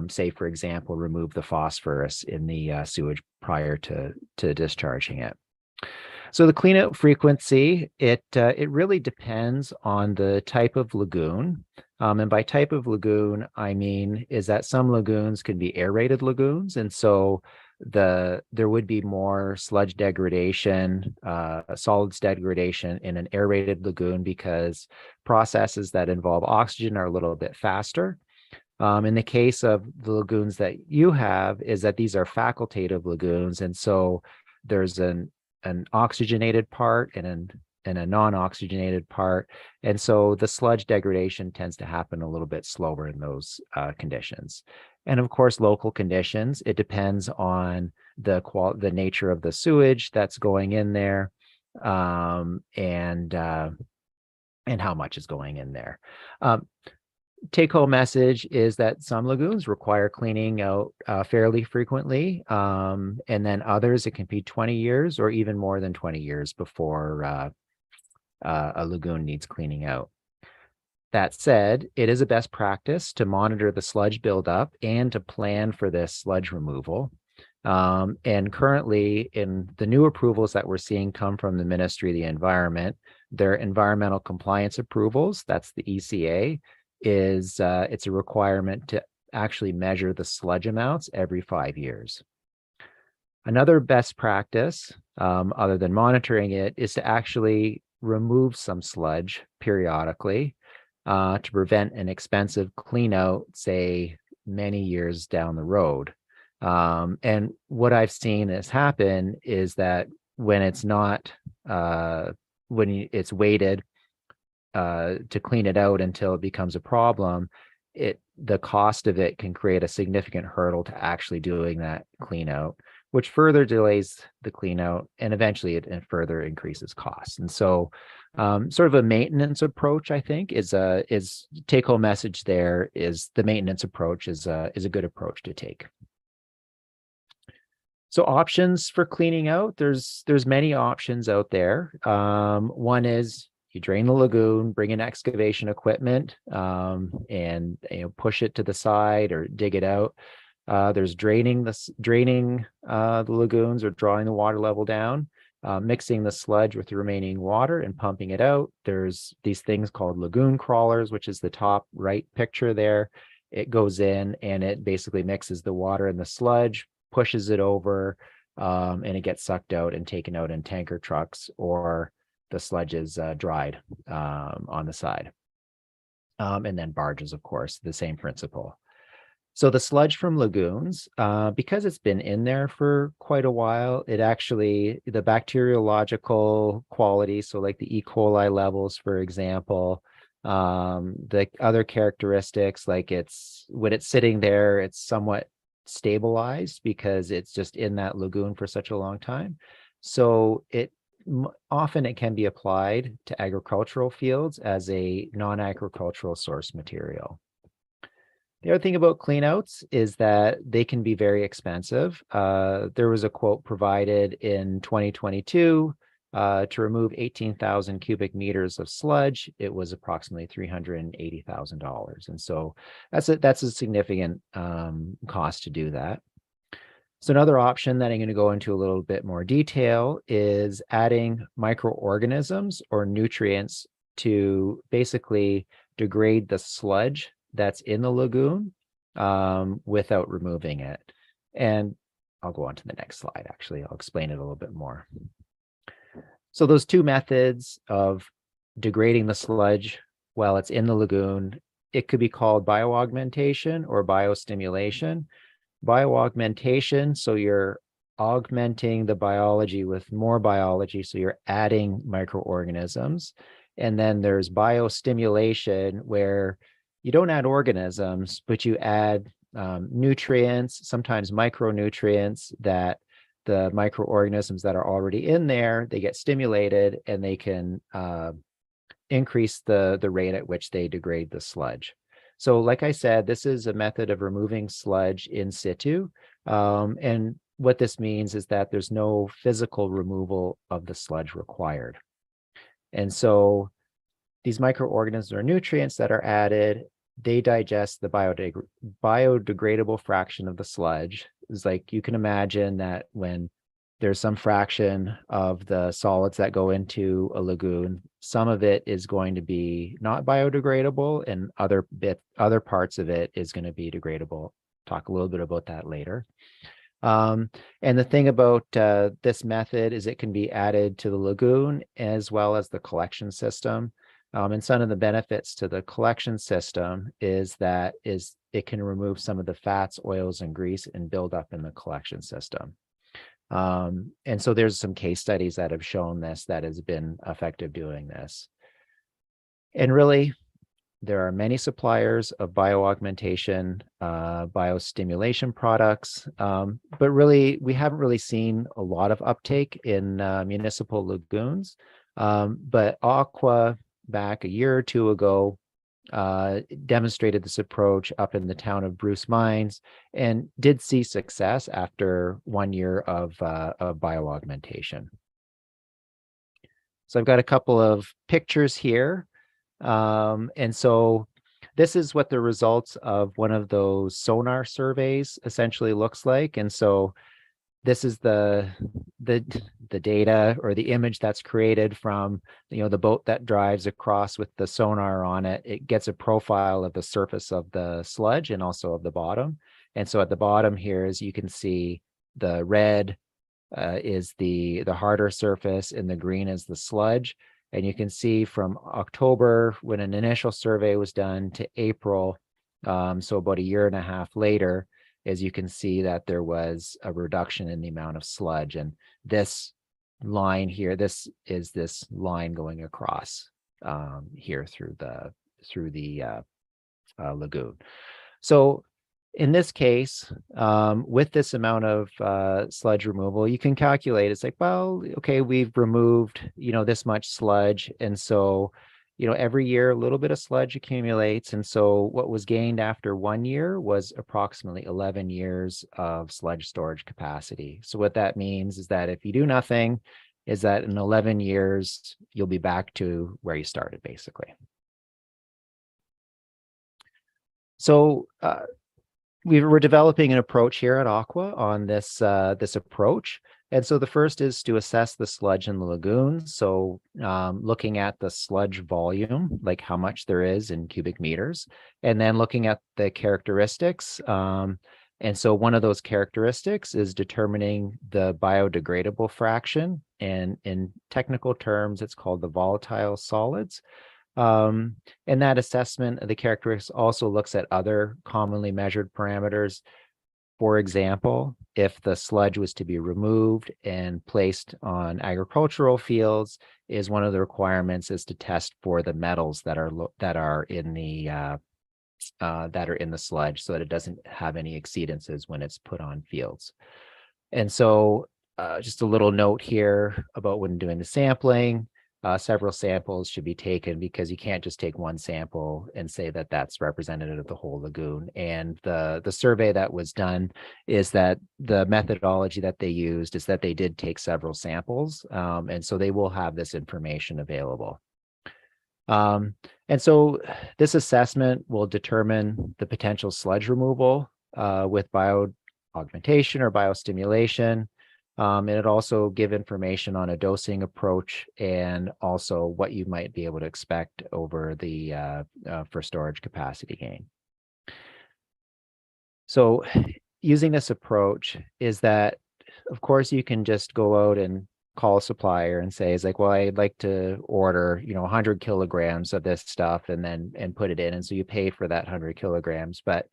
[SPEAKER 6] say, for example, remove the phosphorus in the sewage prior to discharging it. So the cleanout frequency, it really depends on the type of lagoon. And by type of lagoon, I mean is that some lagoons can be aerated lagoons. And so there would be more sludge degradation, solids degradation in an aerated lagoon because processes that involve oxygen are a little bit faster. In the case of the lagoons that you have, is that these are facultative lagoons. And so there's an oxygenated part and a non-oxygenated part. And so the sludge degradation tends to happen a little bit slower in those conditions. And of course, local conditions, it depends on the nature of the sewage that's going in there, and how much is going in there. Take-home message is that some lagoons require cleaning out fairly frequently, and then others, it can be 20 years or even more than 20 years before a lagoon needs cleaning out. That said, it is a best practice to monitor the sludge buildup and to plan for this sludge removal. And currently, in the new approvals that we're seeing come from the Ministry of the Environment, their environmental compliance approvals, that's the ECA, it's a requirement to actually measure the sludge amounts every 5 years. Another best practice, other than monitoring it, is to actually remove some sludge periodically to prevent an expensive clean out, say, many years down the road. And what I've seen has happen is that when it's not, it's waited to clean it out until it becomes a problem, the cost of it can create a significant hurdle to actually doing that clean out, which further delays the clean out, and eventually it further increases costs. And so sort of a maintenance approach, I think, is take-home message there is the maintenance approach is a good approach to take. So options for cleaning out, there's many options out there. One is you drain the lagoon, bring in excavation equipment, and push it to the side or dig it out. There's draining the lagoons or drawing the water level down, mixing the sludge with the remaining water and pumping it out. There's these things called lagoon crawlers, which is the top right picture there. It goes in and it basically mixes the water and the sludge, pushes it over, and it gets sucked out and taken out in tanker trucks, or the sludge is dried on the side. And then barges, of course, the same principle. So the sludge from lagoons, because it's been in there for quite a while, it actually, the bacteriological quality, so like the E. coli levels, for example, the other characteristics, like when it's sitting there, it's somewhat stabilized because it's just in that lagoon for such a long time. So often it can be applied to agricultural fields as a non-agricultural source material. The other thing about cleanouts is that they can be very expensive. There was a quote provided in 2022 to remove 18,000 cubic meters of sludge. It was approximately $380,000. And so that's a significant cost to do that. So another option that I'm going to go into a little bit more detail is adding microorganisms or nutrients to basically degrade the sludge that's in the lagoon without removing it. And I'll go on to the next slide, actually. I'll explain it a little bit more. So those two methods of degrading the sludge while it's in the lagoon it could be called bioaugmentation or biostimulation. Bioaugmentation, so you're augmenting the biology with more biology, so you're adding microorganisms. And then there's biostimulation, where you don't add organisms, but you add nutrients, sometimes micronutrients, that the microorganisms that are already in there, they get stimulated and they can increase the rate at which they degrade the sludge. So like I said, this is a method of removing sludge in situ. And what this means is that there's no physical removal of the sludge required. And so these microorganisms or nutrients that are added, they digest the biodegradable fraction of the sludge. It's like, you can imagine that when there's some fraction of the solids that go into a lagoon, some of it is going to be not biodegradable, and other parts of it is going to be degradable. Talk a little bit about that later. And the thing about this method is it can be added to the lagoon as well as the collection system. And some of the benefits to the collection system is that it can remove some of the fats, oils, and grease and build up in the collection system. And so there's some case studies that have shown this, that has been effective doing this. And really, there are many suppliers of bioaugmentation, biostimulation products, but really, we haven't really seen a lot of uptake in municipal lagoons. But Aqua, back a year or two ago, demonstrated this approach up in the town of Bruce Mines and did see success after 1 year of bioaugmentation. So I've got a couple of pictures here. And so this is what the results of one of those sonar surveys essentially looks like. And so this is the data or the image that's created from, the boat that drives across with the sonar on it. It gets a profile of the surface of the sludge and also of the bottom. And so at the bottom here, as you can see, the red is the harder surface and the green is the sludge. And you can see from October, when an initial survey was done, to April, so about a year and a half later, as you can see that there was a reduction in the amount of sludge. And this line here, this is this line going across here through the lagoon. So in this case, with this amount of sludge removal, you can calculate, it's like, well, okay, we've removed, this much sludge. And so, every year a little bit of sludge accumulates. And so what was gained after 1 year was approximately 11 years of sludge storage capacity. So what that means is that if you do nothing, is that in 11 years, you'll be back to where you started, basically. So we're developing an approach here at Aqua on this approach. And so the first is to assess the sludge in the lagoon. So looking at the sludge volume, like how much there is in cubic meters, and then looking at the characteristics. And so one of those characteristics is determining the biodegradable fraction. And in technical terms, it's called the volatile solids. And that assessment of the characteristics also looks at other commonly measured parameters. For example, if the sludge was to be removed and placed on agricultural fields, is one of the requirements is to test for the metals that are in the sludge, so that it doesn't have any exceedances when it's put on fields. And so just a little note here about when doing the sampling. Several samples should be taken, because you can't just take one sample and say that that's representative of the whole lagoon. And the survey that was done is that the methodology that they used is that they did take several samples. And so they will have this information available. And so this assessment will determine the potential sludge removal with bioaugmentation or biostimulation. And it also give information on a dosing approach and also what you might be able to expect over the for storage capacity gain. So using this approach is that, of course, you can just go out and call a supplier and say, is like, well, I'd like to order, 100 kilograms of this stuff and put it in. And so you pay for that 100 kilograms. But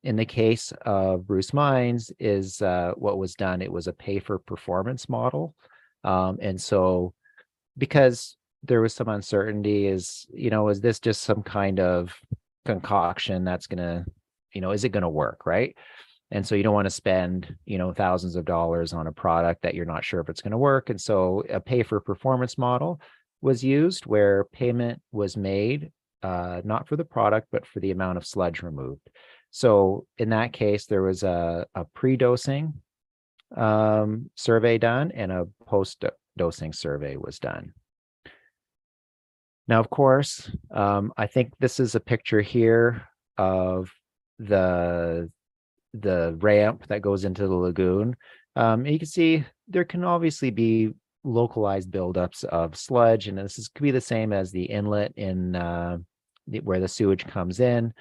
[SPEAKER 6] in the case of Bruce Mines is what was done, it was a pay for performance model. And so because there was some uncertainty is this just some kind of concoction that's gonna, is it gonna work, right? And so you don't want to spend, thousands of dollars on a product that you're not sure if it's going to work. And so a pay for performance model was used where payment was made, not for the product, but for the amount of sludge removed. So in that case, there was a pre-dosing survey done and a post-dosing survey was done. Now, of course, I think this is a picture here of the ramp that goes into the lagoon. You can see there can obviously be localized buildups of sludge, and could be the same as the inlet in where the sewage comes in.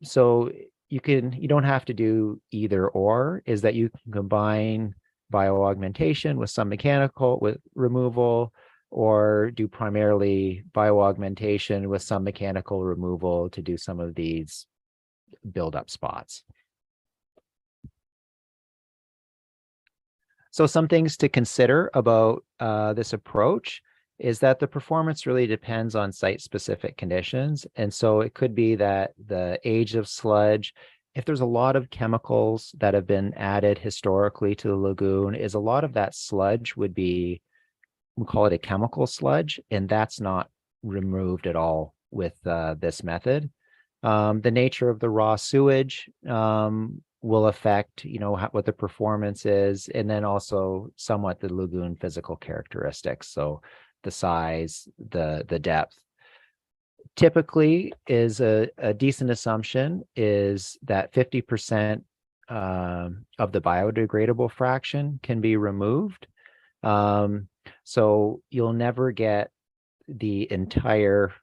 [SPEAKER 6] So you don't have to do either or, is that you can combine bioaugmentation with some mechanical with removal, or do primarily bioaugmentation with some mechanical removal to do some of these buildup spots. So some things to consider about this approach is that the performance really depends on site-specific conditions. And so it could be that the age of sludge, if there's a lot of chemicals that have been added historically to the lagoon, is a lot of that sludge would be, we call it a chemical sludge, and that's not removed at all with this method. The nature of the raw sewage will affect, what the performance is, and then also somewhat the lagoon physical characteristics. So the size, the depth. Typically is a decent assumption is that 50% of the biodegradable fraction can be removed. So you'll never get the entire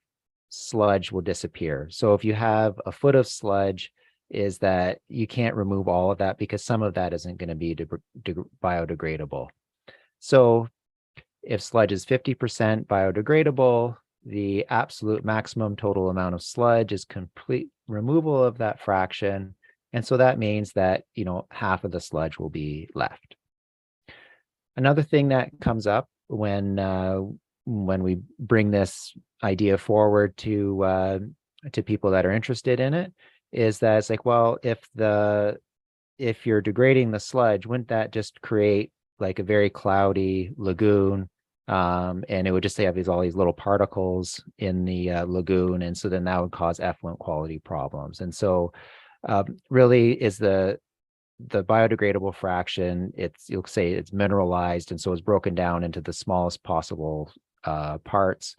[SPEAKER 6] sludge will disappear. So if you have a foot of sludge, is that you can't remove all of that because some of that isn't going to be biodegradable. So if sludge is 50% biodegradable, the absolute maximum total amount of sludge is complete removal of that fraction. And so that means that, half of the sludge will be left. Another thing that comes up when we bring this idea forward to people that are interested in it is that it's like, well, if you're degrading the sludge, wouldn't that just create like a very cloudy lagoon? And it would just have all these little particles in the lagoon. And so then that would cause effluent quality problems. And so really is the biodegradable fraction, you'll say it's mineralized, and so it's broken down into the smallest possible parts.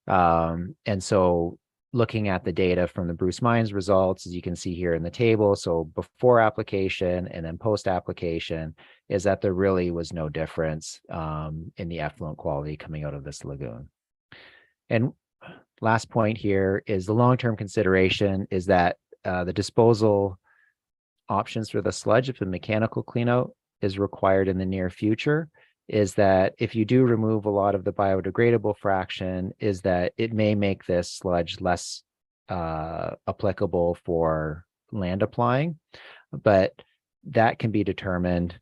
[SPEAKER 6] And so looking at the data from the Bruce Mines results, as you can see here in the table, so before application and then post application, is that there really was no difference in the effluent quality coming out of this lagoon. And last point here is the long-term consideration is that the disposal options for the sludge, if a mechanical cleanout is required in the near future, is that if you do remove a lot of the biodegradable fraction, is that it may make this sludge less applicable for land applying, but that can be determined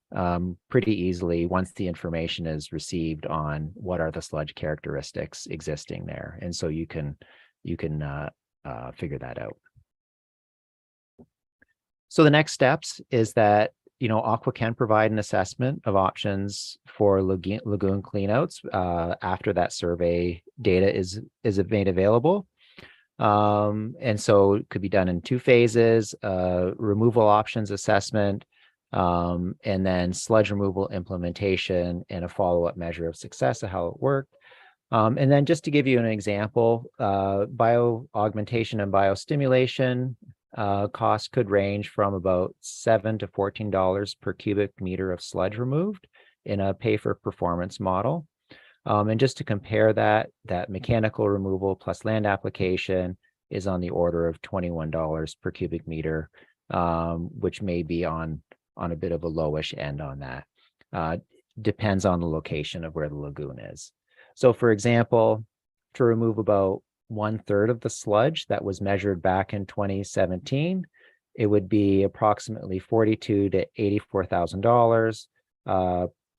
[SPEAKER 6] pretty easily once the information is received on what are the sludge characteristics existing there. And so you can figure that out. So the next steps is that Aqua can provide an assessment of options for lagoon cleanouts after that survey data is made available. And so it could be done in 2 phases, removal options assessment, and then sludge removal implementation and a follow-up measure of success of how it worked. And then just to give you an example, bioaugmentation and biostimulation cost could range from about $7 to $14 per cubic meter of sludge removed in a pay-for-performance model. And just to compare that mechanical removal plus land application is on the order of $21 per cubic meter, which may be on a bit of a lowish end on that. depends on the location of where the lagoon is. So for example, to remove about 1/3 of the sludge that was measured back in 2017, it would be approximately $42,000 to $84,000,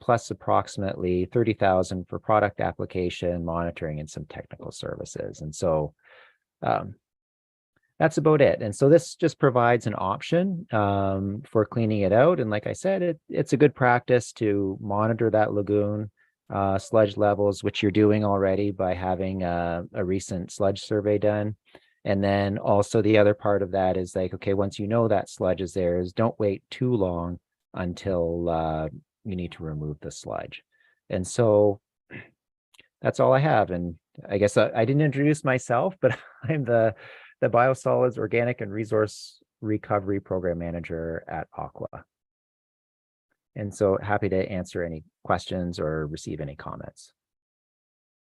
[SPEAKER 6] plus approximately $30,000 for product application, monitoring, and some technical services. And so that's about it. And so this just provides an option for cleaning it out. And like I said, it's a good practice to monitor that lagoon sludge levels, which you're doing already by having a recent sludge survey done. And then also the other part of that is like, okay, once you know that sludge is there, is don't wait too long until you need to remove the sludge. And so that's all I have. And I guess I didn't introduce myself, but I'm the Biosolids Organic and Resource Recovery Program Manager at Aqua. And so happy to answer any questions or receive any comments.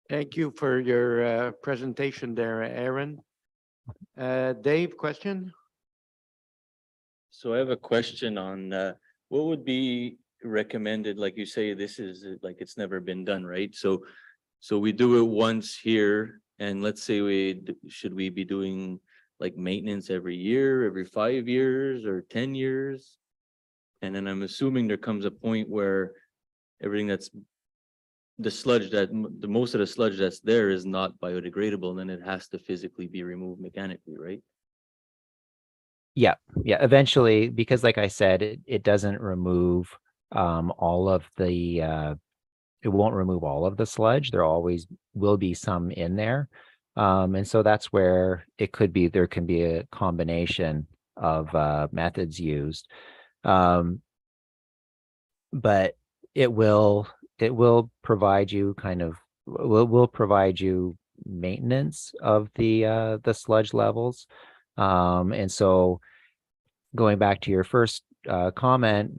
[SPEAKER 1] Thank you for your presentation there, Aaron. Dave, question?
[SPEAKER 10] So I have a question on what would be recommended, like you say, this is like it's never been done, right? So we do it once here, and let's say should we be doing like maintenance every year, every 5 years, or 10 years? And then I'm assuming there comes a point where everything that's the sludge that the most of the sludge that's there is not biodegradable, and then it has to physically be removed mechanically, right?
[SPEAKER 6] Yeah, eventually, because like I said, it doesn't remove all of the it won't remove all of the sludge. There always will be some in there. And so that's where there can be a combination of methods used. But it will provide you will provide you maintenance of the sludge levels. And so going back to your first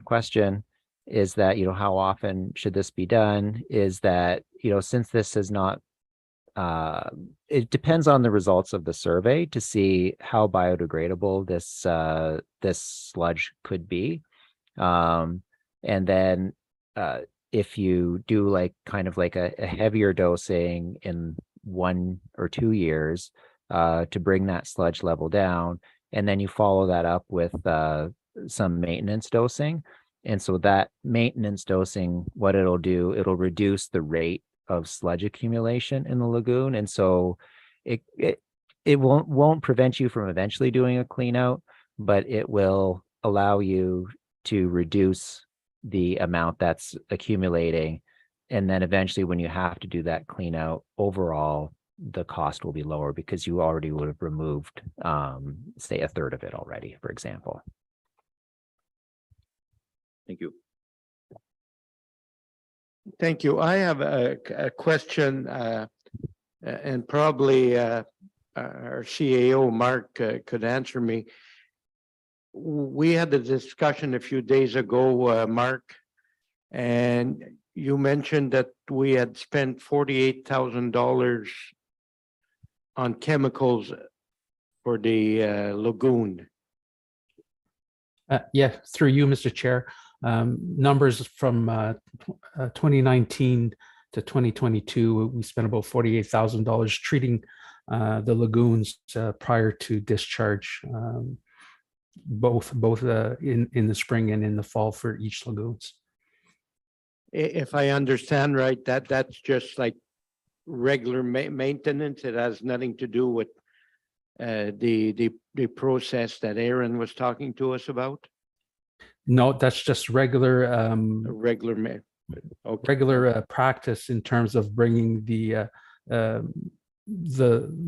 [SPEAKER 6] question is that, how often should this be done, is that, since this is not, it depends on the results of the survey to see how biodegradable this sludge could be. And then if you do a heavier dosing in 1 or 2 years to bring that sludge level down, and then you follow that up with some maintenance dosing. And so that maintenance dosing, what it'll do, it'll reduce the rate of sludge accumulation in the lagoon. And so it won't prevent you from eventually doing a clean out, but it will allow you to reduce the amount that's accumulating. And then eventually when you have to do that clean out, overall, the cost will be lower because you already would have removed, say, 1/3 of it already, for example.
[SPEAKER 10] Thank you.
[SPEAKER 1] Thank you. I have a question, and probably our CAO, Mark, could answer me. We had a discussion a few days ago, Mark, and you mentioned that we had spent $48,000 on chemicals for the lagoon.
[SPEAKER 5] Yeah, through you, Mr. Chair. Numbers from 2019 to 2022, we spent about $48,000 treating the lagoons prior to discharge, both in the spring and in the fall for each lagoons.
[SPEAKER 1] If I understand right, that's just like regular maintenance. It has nothing to do with the process that Aaron was talking to us about.
[SPEAKER 5] No, that's just regular regular practice in terms of bringing the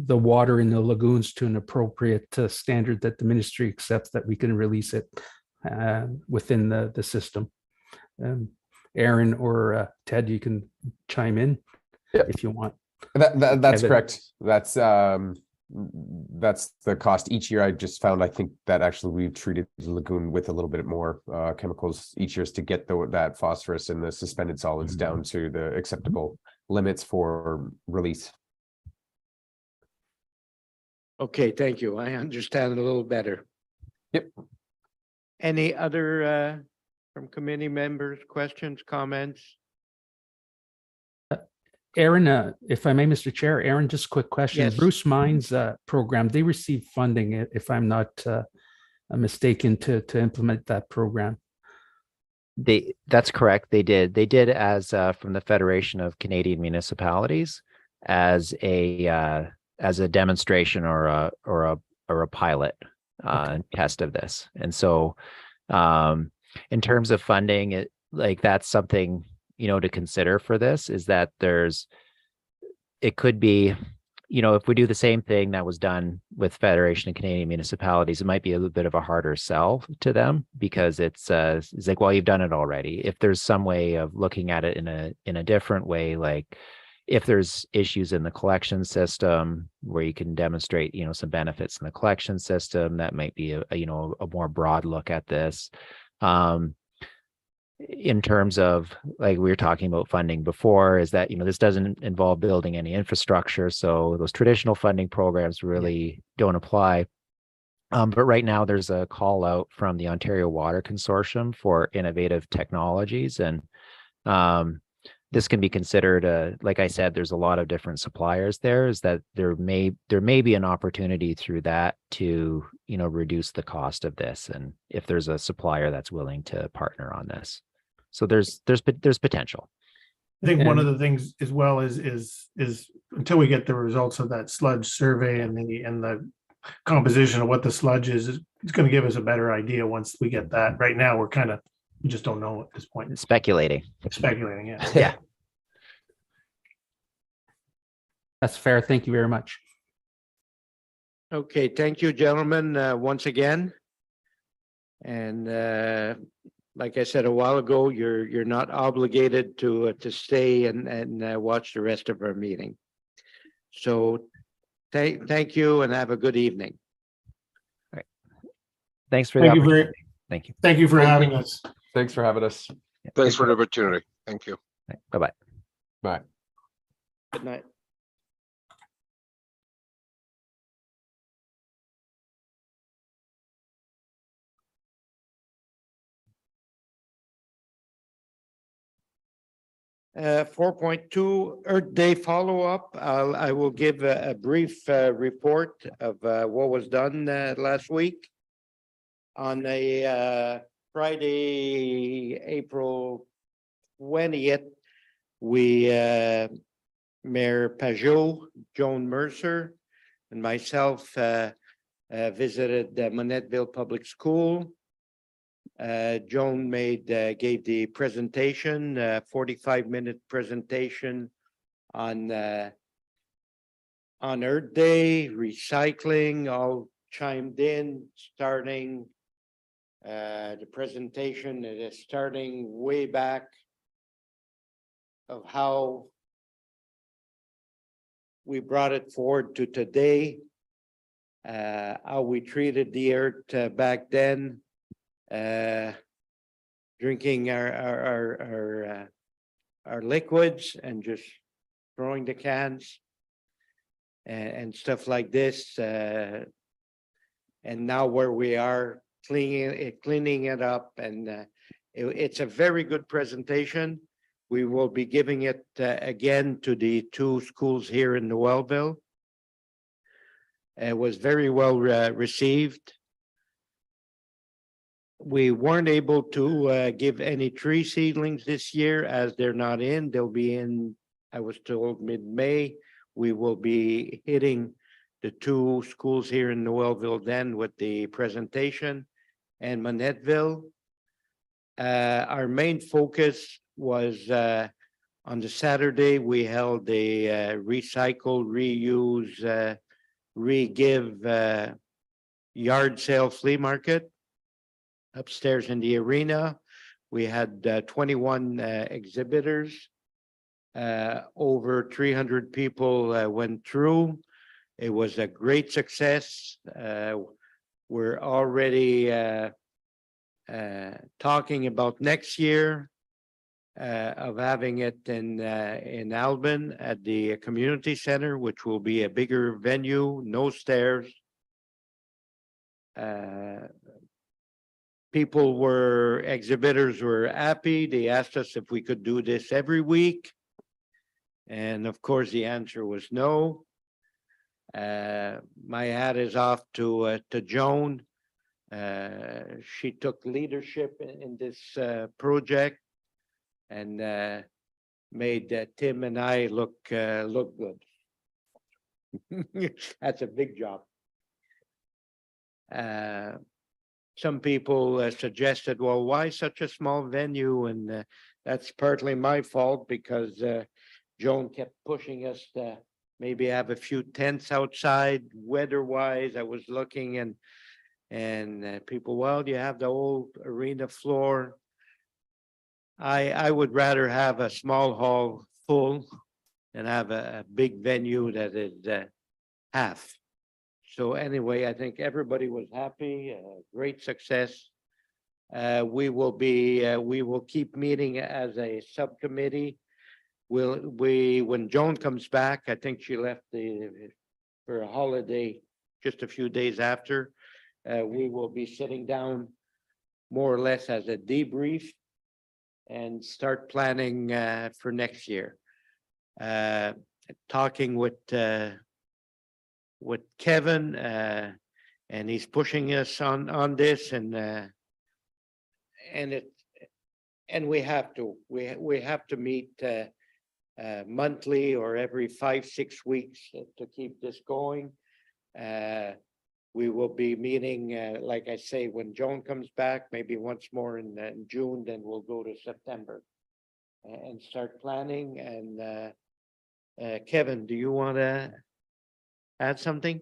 [SPEAKER 5] water in the lagoons to an appropriate standard that the ministry accepts, that we can release it within the system. Aaron or Ted, you can chime in if you want.
[SPEAKER 9] That's correct. That's the cost each year. I just found, I think that actually we've treated the lagoon with a little bit more chemicals each year to get that phosphorus and the suspended solids down to the acceptable limits for release.
[SPEAKER 1] Okay, thank you. I understand a little better.
[SPEAKER 9] Yep.
[SPEAKER 1] Any other from committee members, questions, comments?
[SPEAKER 5] Aaron, if I may, Mr. Chair, Aaron, just a quick question.
[SPEAKER 1] Yes.
[SPEAKER 5] Bruce Mines program, they received funding, if I'm not mistaken, to implement that program.
[SPEAKER 6] That's correct. They did as from the Federation of Canadian Municipalities as a demonstration or a pilot test of this. And so in terms of funding, that's something, to consider for this, is that it could be, if we do the same thing that was done with Federation of Canadian Municipalities, it might be a little bit of a harder sell to them, because it's like, well, you've done it already. If there's some way of looking at it in a different way, like if there's issues in the collection system where you can demonstrate, some benefits in the collection system, that might be a more broad look at this. In terms of, like we were talking about funding before, is that, this doesn't involve building any infrastructure. So those traditional funding programs really don't apply. But right now there's a call out from the Ontario Water Consortium for innovative technologies. And this can be considered, like I said, there's a lot of different suppliers there, is that there may be an opportunity through that to, reduce the cost of this. And if there's a supplier that's willing to partner on this. So there's potential.
[SPEAKER 2] I think one of the things as well is until we get the results of that sludge survey and the composition of what the sludge is, it's going to give us a better idea once we get that. Right now, we just don't know at this point.
[SPEAKER 6] Speculating,
[SPEAKER 2] Yeah.
[SPEAKER 6] Yeah.
[SPEAKER 5] That's fair. Thank you very much.
[SPEAKER 1] Okay, thank you, gentlemen, once again. And like I said a while ago, you're not obligated to stay and watch the rest of our meeting. So thank you and have a good evening.
[SPEAKER 6] Thanks for the
[SPEAKER 2] Thank you
[SPEAKER 6] opportunity. Thank you.
[SPEAKER 2] Thank you for having us.
[SPEAKER 9] Thanks for having us.
[SPEAKER 3] Thanks for the opportunity. Thank you.
[SPEAKER 6] Bye-bye.
[SPEAKER 9] Bye.
[SPEAKER 1] Good night. Uh, 4.2 Earth Day follow-up. I will give a brief report of what was done last week. On a Friday, April 20th, we Mayor Pajot, Joan Mercer, and myself visited the Monetteville Public School. Joan gave the presentation, 45-minute presentation on Earth Day, recycling, all chimed in, starting the presentation. It is starting way back of how we brought it forward to today, how we treated the earth back then. Drinking our liquids and just throwing the cans and stuff like this. And now where we are, cleaning it up, and it's a very good presentation. We will be giving it again to the two schools here in Noelville. It was very well received. We weren't able to give any tree seedlings this year as they're not in. They'll be in, I was told, mid-May. We will be hitting the two schools here in Noelville then with the presentation, and Monetteville. Our main focus was on the Saturday, we held a recycle, reuse, re-give yard sale flea market upstairs in the arena. We had 21 exhibitors. Over 300 people went through. It was a great success. We're already talking about next year of having it in Alban at the community center, which will be a bigger venue, no stairs. Exhibitors were happy. They asked us if we could do this every week. And of course, the answer was no. My hat is off to Joan. She took leadership in this project and made Tim and I look good. That's a big job. Some people suggested, well, why such a small venue? And that's partly my fault because Joan kept pushing us to maybe have a few tents outside. Weather-wise, I was looking and people, well, you have the old arena floor. I would rather have a small hall full and have a big venue that is half. So anyway, I think everybody was happy, great success. We will keep meeting as a subcommittee. When Joan comes back, I think she left for a holiday just a few days after. We will be sitting down more or less as a debrief and start planning for next year. Talking with Kevin, and he's pushing us on this, and we have to meet monthly or every 5-6 weeks to keep this going. We will be meeting, like I say, when Joan comes back, maybe once more in June, then we'll go to September and start planning. And Kevin, do you want to add something?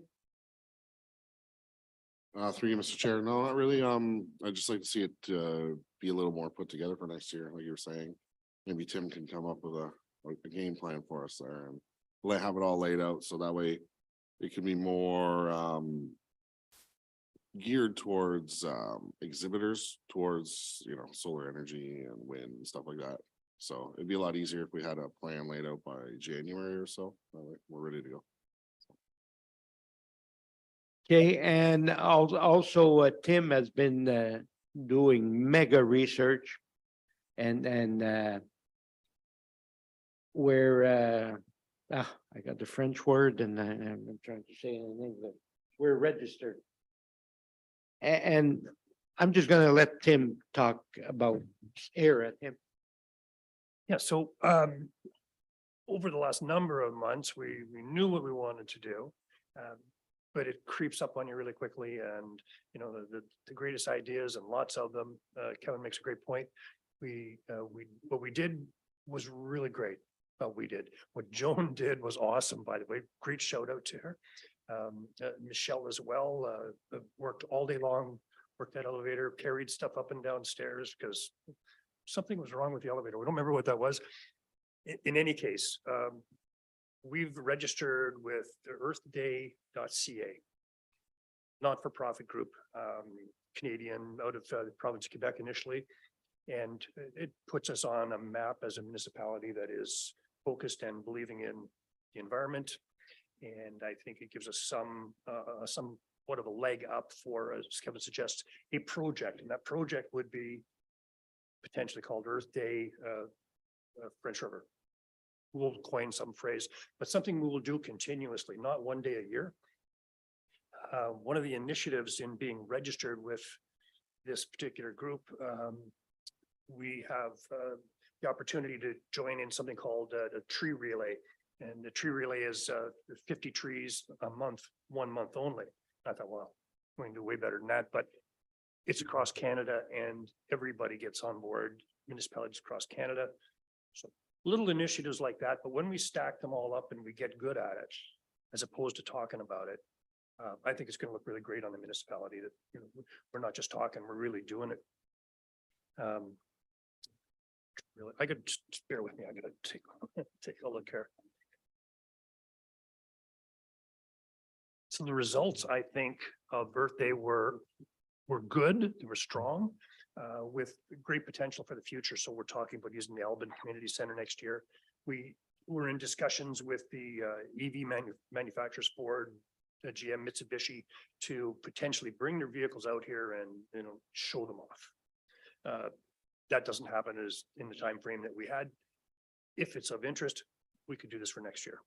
[SPEAKER 11] Through you, Mr. Chair. No, not really. I'd just like to see it be a little more put together for next year, like you were saying. Maybe Tim can come up with a game plan for us there and have it all laid out so that way it can be more geared towards exhibitors, towards solar energy and wind and stuff like that. So it'd be a lot easier if we had a plan laid out by January or so. That way we're ready to go.
[SPEAKER 1] Okay, and also Tim has been doing mega research and where I got the French word and I'm trying to say it in English. We're registered. And I'm just gonna let Tim talk about ERA. Tim.
[SPEAKER 12] Yeah, so over the last number of months, we knew what we wanted to do. But it creeps up on you really quickly, and the greatest ideas and lots of them. Kevin makes a great point. What we did was really great. What Joan did was awesome, by the way. Great shout out to her. Michelle as well, worked all day long, worked that elevator, carried stuff up and down stairs because something was wrong with the elevator. We don't remember what that was. In any case, we've registered with earthday.ca, not-for-profit group, Canadian, out of the province of Quebec initially. And it puts us on a map as a municipality that is focused and believing in the environment. And I think it gives us somewhat of a leg up for, as Kevin suggests, a project. And that project would be potentially called Earth Day French River. We'll coin some phrase, but something we will do continuously, not one day a year. One of the initiatives in being registered with this particular group, we have the opportunity to join in something called a tree relay. And the tree relay is 50 trees a month, 1 month only. I thought, well, we can do way better than that, but it's across Canada and everybody gets on board, municipalities across Canada. So little initiatives like that, but when we stack them all up and we get good at it, as opposed to talking about it, I think it's going to look really great on the municipality that we're not just talking, we're really doing it. Really, I could just bear with me. I gotta take a look here. So the results, I think, of Earth Day were good. They were strong, with great potential for the future. So we're talking about using the Albin Community Center next year. We were in discussions with the EV manufacturers Ford, GM, Mitsubishi, to potentially bring their vehicles out here and show them off. That doesn't happen as in the time frame that we had. If it's of interest, we could do this for next year.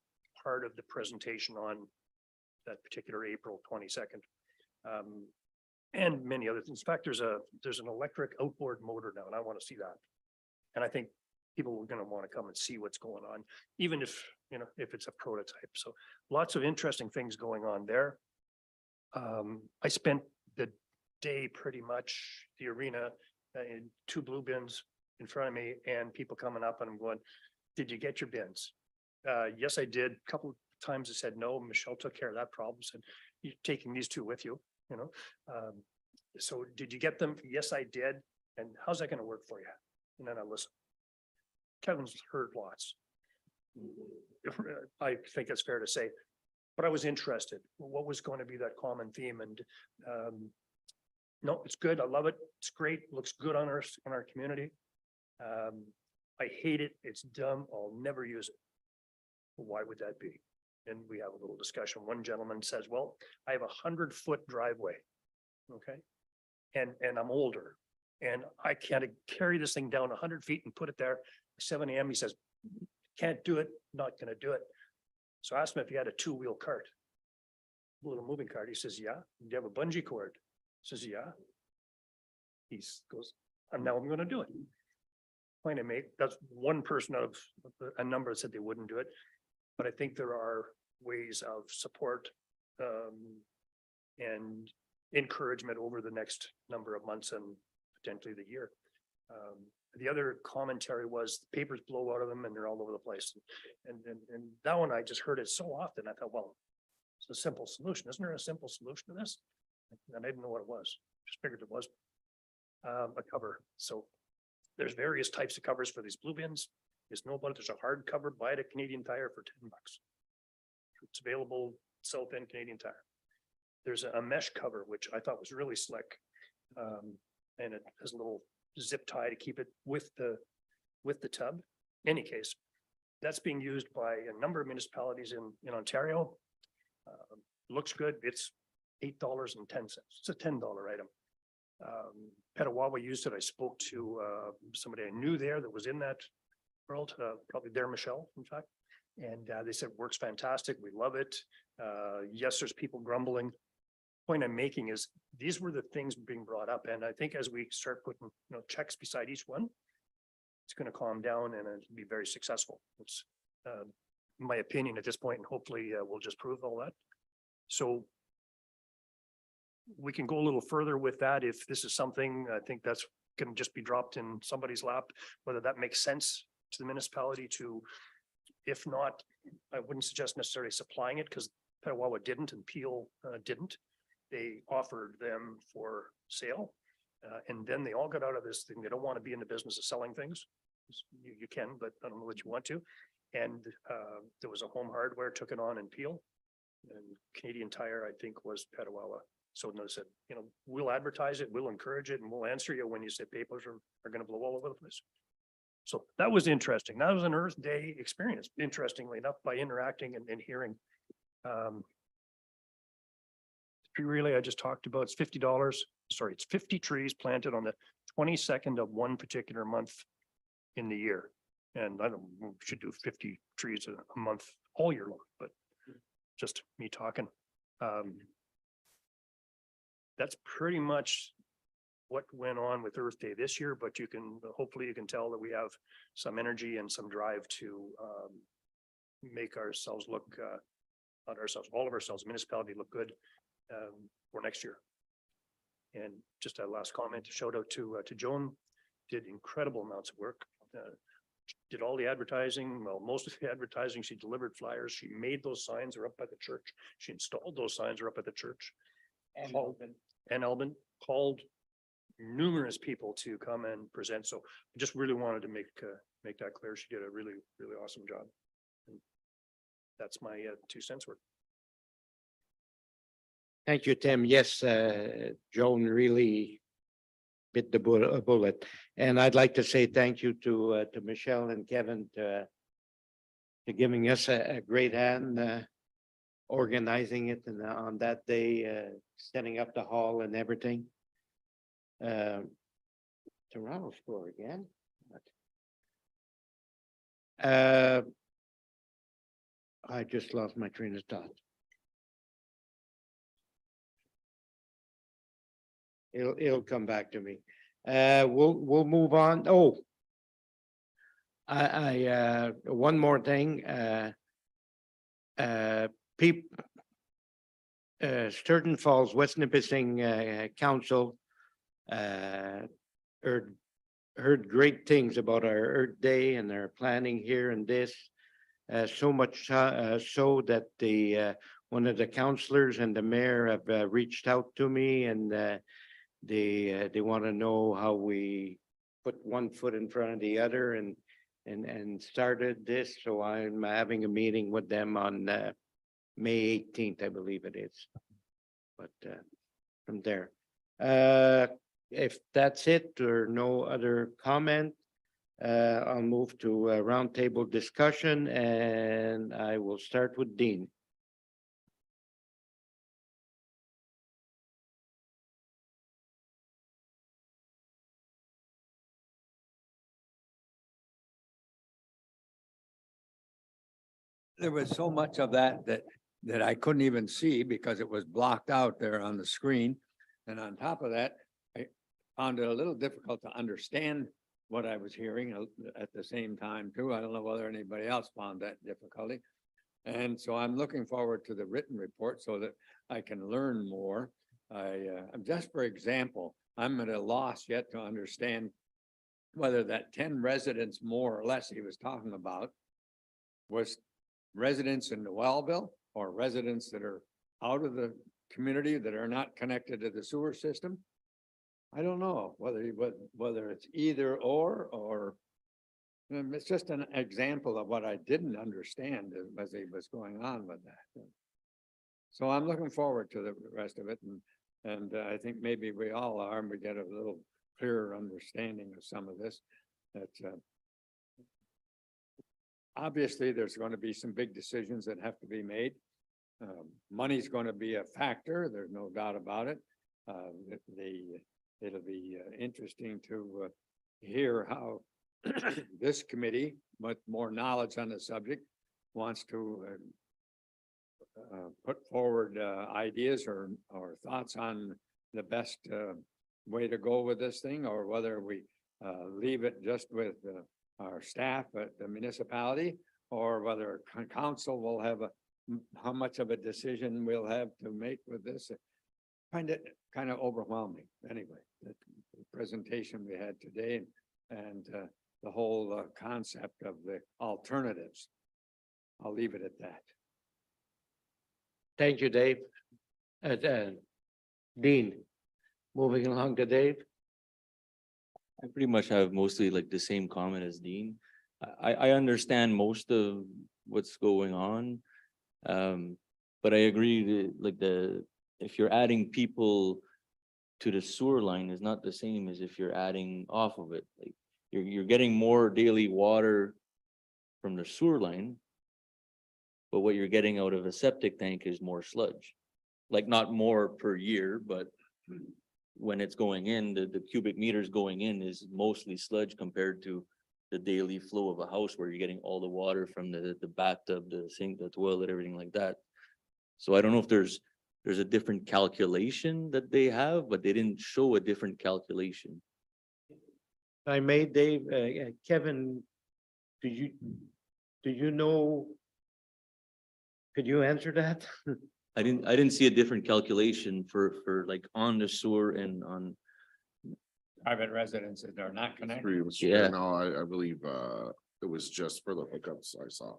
[SPEAKER 12] Part of the presentation on that particular April 22nd. And many other things. In fact, there's an electric outboard motor now, and I want to see that. And I think people are going to want to come and see what's going on, even if, if it's a prototype. So lots of interesting things going on there. I spent the day pretty much the arena in 2 blue bins in front of me and people coming up and I'm going, did you get your bins? Yes, I did. A couple of times I said no. Michelle took care of that problem. Said, you're taking these 2 with you, so did you get them? Yes, I did. And how's that going to work for you? And then I listened. Kevin's heard lots. I think it's fair to say, but I was interested. What was going to be that common theme? And no, it's good. I love it. It's great. Looks good on our community. I hate it. It's dumb. I'll never use it. Why would that be? And we have a little discussion. One gentleman says, well, I have a 100-foot driveway. Okay. And I'm older and I can't carry this thing down 100 feet and put it there. 7 a.m. He says, can't do it. Not going to do it. So I asked him if he had a 2-wheel cart, a little moving cart. He says, yeah. Do you have a bungee cord? He says, yeah. He goes, and now I'm going to do it. Point I made, that's one person out of a number that said they wouldn't do it. But I think there are ways of support and encouragement over the next number of months and potentially the year. The other commentary was the papers blow out of them and they're all over the place. And that one, I just heard it so often. I thought, well, it's a simple solution. Isn't there a simple solution to this? And I didn't know what it was. Just figured it was a cover. So there's various types of covers for these blue bins. Just know about it. There's a hard cover, buy it at Canadian Tire for $10. It's available South End Canadian Tire. There's a mesh cover, which I thought was really slick. And it has a little zip tie to keep it with the tub. In any case, that's being used by a number of municipalities in Ontario. Looks good. It's $8.10. It's a $10 item. Petawawa used it. I spoke to somebody I knew there that was in that world, probably there, Michelle, in fact. And they said, works fantastic. We love it. Yes, there's people grumbling. Point I'm making is these were the things being brought up. And I think as we start putting checks beside each one, it's going to calm down and it'll be very successful. It's my opinion at this point, and hopefully we'll just prove all that. So we can go a little further with that if this is something I think that's going to just be dropped in somebody's lap, whether that makes sense to the municipality to, if not, I wouldn't suggest necessarily supplying it because Petawawa didn't and Peel didn't. They offered them for sale. And then they all got out of this thing. They don't want to be in the business of selling things. You can, but I don't know that you want to. And there was a Home Hardware took it on in Peel, and Canadian Tire, I think, was Petawawa. So they said, we'll advertise it, we'll encourage it, and we'll answer you when you say papers are going to blow all over the place. So that was interesting. That was an Earth Day experience, interestingly enough, by interacting and hearing. Tree relay I just talked about, it's $50. Sorry, it's 50 trees planted on the 22nd of one particular month in the year. And I don't, we should do 50 trees a month all year long, but just me talking. That's pretty much what went on with Earth Day this year, but hopefully you can tell that we have some energy and some drive to make ourselves look, not ourselves, all of ourselves, municipality look good for next year. And just a last comment, shout out to Joan, did incredible amounts of work. Did all the advertising, well, most of the advertising, she delivered flyers, she made those signs are up by the church, she installed those signs are up at the church. And Elbin called numerous people to come and present. So I just really wanted to make that clear. She did a really, really awesome job. And that's my 2 cents worth.
[SPEAKER 1] Thank you, Tim. Yes, Joan really bit the bullet. And I'd like to say thank you to Michelle and Kevin to giving us a great hand organizing it and on that day, setting up the hall and everything. Toronto score again. I just lost my train of thought. It'll come back to me. We'll move on. Oh. One more thing, Sturgeon Falls, West Nipissing, Council, heard great things about our Earth Day and their planning here and this. So much so that one of the councillors and the mayor have reached out to me, and they want to know how we put one foot in front of the other and started this. So I'm having a meeting with them on May 18th, I believe it is. But from there, if that's it or no other comment, I'll move to a roundtable discussion, and I will start with Dean.
[SPEAKER 4] There was so much of that I couldn't even see because it was blocked out there on the screen. And on top of that, I found it a little difficult to understand what I was hearing at the same time too. I don't know whether anybody else found that difficulty. And so I'm looking forward to the written report so that I can learn more. I'm just, for example, I'm at a loss yet to understand whether that 10 residents more or less he was talking about was residents in Noelville or residents that are out of the community that are not connected to the sewer system. I don't know whether it's either or it's just an example of what I didn't understand as it was going on with that. So I'm looking forward to the rest of it, and I think maybe we all are, and we get a little clearer understanding of some of this. That obviously there's going to be some big decisions that have to be made. Money's going to be a factor. There's no doubt about it. It'll be interesting to hear how this committee, with more knowledge on the subject, wants to put forward ideas or thoughts on the best way to go with this thing, or whether we leave it just with our staff at the municipality, or whether council will have how much of a decision we'll have to make with this. Find it kind of overwhelming anyway, the presentation we had today and the whole concept of the alternatives. I'll leave it at that.
[SPEAKER 1] Thank you, Dave. Dean, moving along to Dave.
[SPEAKER 10] I pretty much have mostly like the same comment as Dean. I understand most of what's going on. But I agree that like if you're adding people to the sewer line is not the same as if you're adding off of it. Like you're getting more daily water from the sewer line, but what you're getting out of a septic tank is more sludge. Like not more per year, but when it's going in, the cubic meters going in is mostly sludge compared to the daily flow of a house where you're getting all the water from the bathtub, the sink, the toilet, everything like that. So I don't know if there's a different calculation that they have, but they didn't show a different calculation.
[SPEAKER 1] I made Dave, Kevin, do you know? Could you answer that?
[SPEAKER 10] I didn't see a different calculation for like on the sewer and on.
[SPEAKER 4] Private residences are not connected.
[SPEAKER 10] Yeah.
[SPEAKER 11] No, I believe it was just for the hookups I saw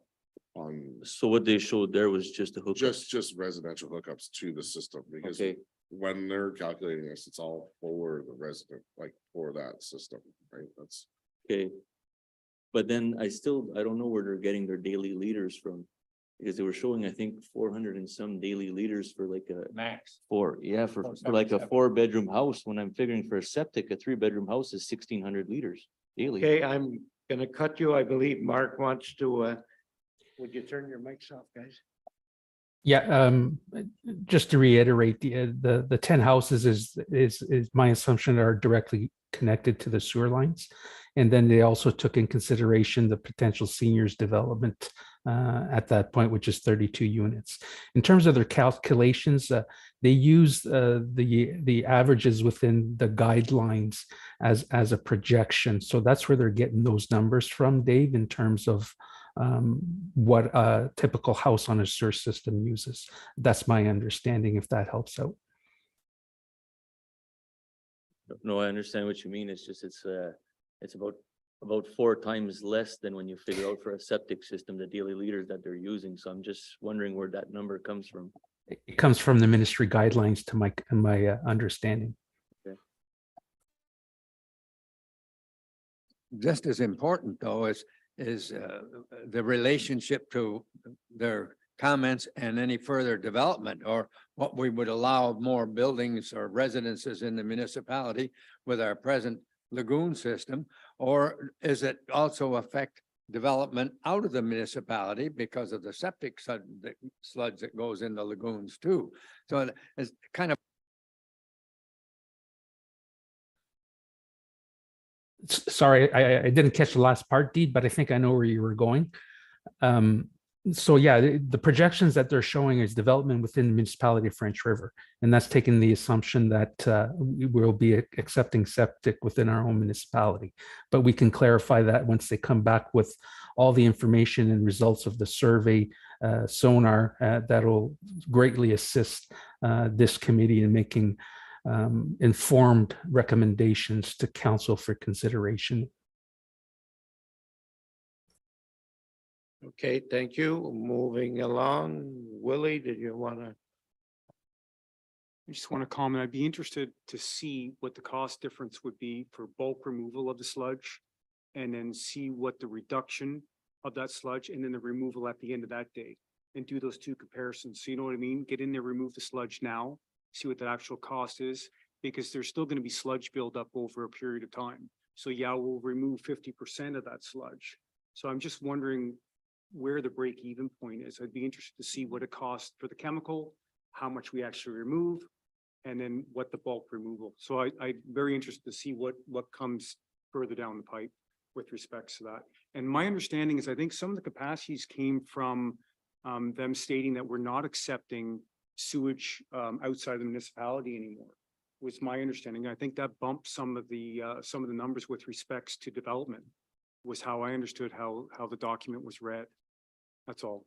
[SPEAKER 11] on
[SPEAKER 10] So what they showed there was just a hookup.
[SPEAKER 11] just residential hookups to the system, because
[SPEAKER 10] Okay,
[SPEAKER 11] when they're calculating this, it's all for the resident, like for that system, right? That's
[SPEAKER 10] okay. But then I don't know where they're getting their daily liters from. Because they were showing, I think, 400 and some daily liters for like a
[SPEAKER 4] Max.
[SPEAKER 10] for like a 4-bedroom house. When I'm figuring for a septic, a 3-bedroom house is 1,600 liters daily.
[SPEAKER 1] Okay, I'm gonna cut you. I believe Mark wants to, would you turn your mics off, guys?
[SPEAKER 5] Yeah, just to reiterate, the 10 houses is my assumption are directly connected to the sewer lines. And then they also took in consideration the potential seniors development at that point, which is 32 units. In terms of their calculations, they use the averages within the guidelines as a projection. So that's where they're getting those numbers from, Dave, in terms of what a typical house on a sewer system uses. That's my understanding, if that helps out.
[SPEAKER 10] No, I understand what you mean. It's just, it's about 4 times less than when you figure out for a septic system, the daily liters that they're using. So I'm just wondering where that number comes from.
[SPEAKER 5] It comes from the ministry guidelines to my understanding.
[SPEAKER 4] Just as important though is the relationship to their comments and any further development, or what we would allow more buildings or residences in the municipality with our present lagoon system, or is it also affect development out of the municipality because of the septic sludge that goes in the lagoons too? So it's kind of.
[SPEAKER 5] Sorry, I didn't catch the last part, Deed, but I think I know where you were going. So yeah, the projections that they're showing is development within the municipality of French River. And that's taking the assumption that we will be accepting septic within our own municipality. But we can clarify that once they come back with all the information and results of the survey sonar that'll greatly assist this committee in making informed recommendations to council for consideration.
[SPEAKER 1] Okay, thank you. Moving along. Willie, did you want to?
[SPEAKER 13] I just want to comment, I'd be interested to see what the cost difference would be for bulk removal of the sludge, and then see what the reduction of that sludge and then the removal at the end of that day, and do those two comparisons. So you know what I mean? Get in there, remove the sludge now, see what the actual cost is, because there's still going to be sludge buildup over a period of time. So yeah, we'll remove 50% of that sludge. So I'm just wondering where the break-even point is. I'd be interested to see what it costs for the chemical, how much we actually remove, and then what the bulk removal. So I'm very interested to see what comes further down the pipe with respects to that. And my understanding is I think some of the capacities came from them stating that we're not accepting sewage outside the municipality anymore, was my understanding. I think that bumped some of the numbers with respects to development, was how I understood how the document was read. That's all.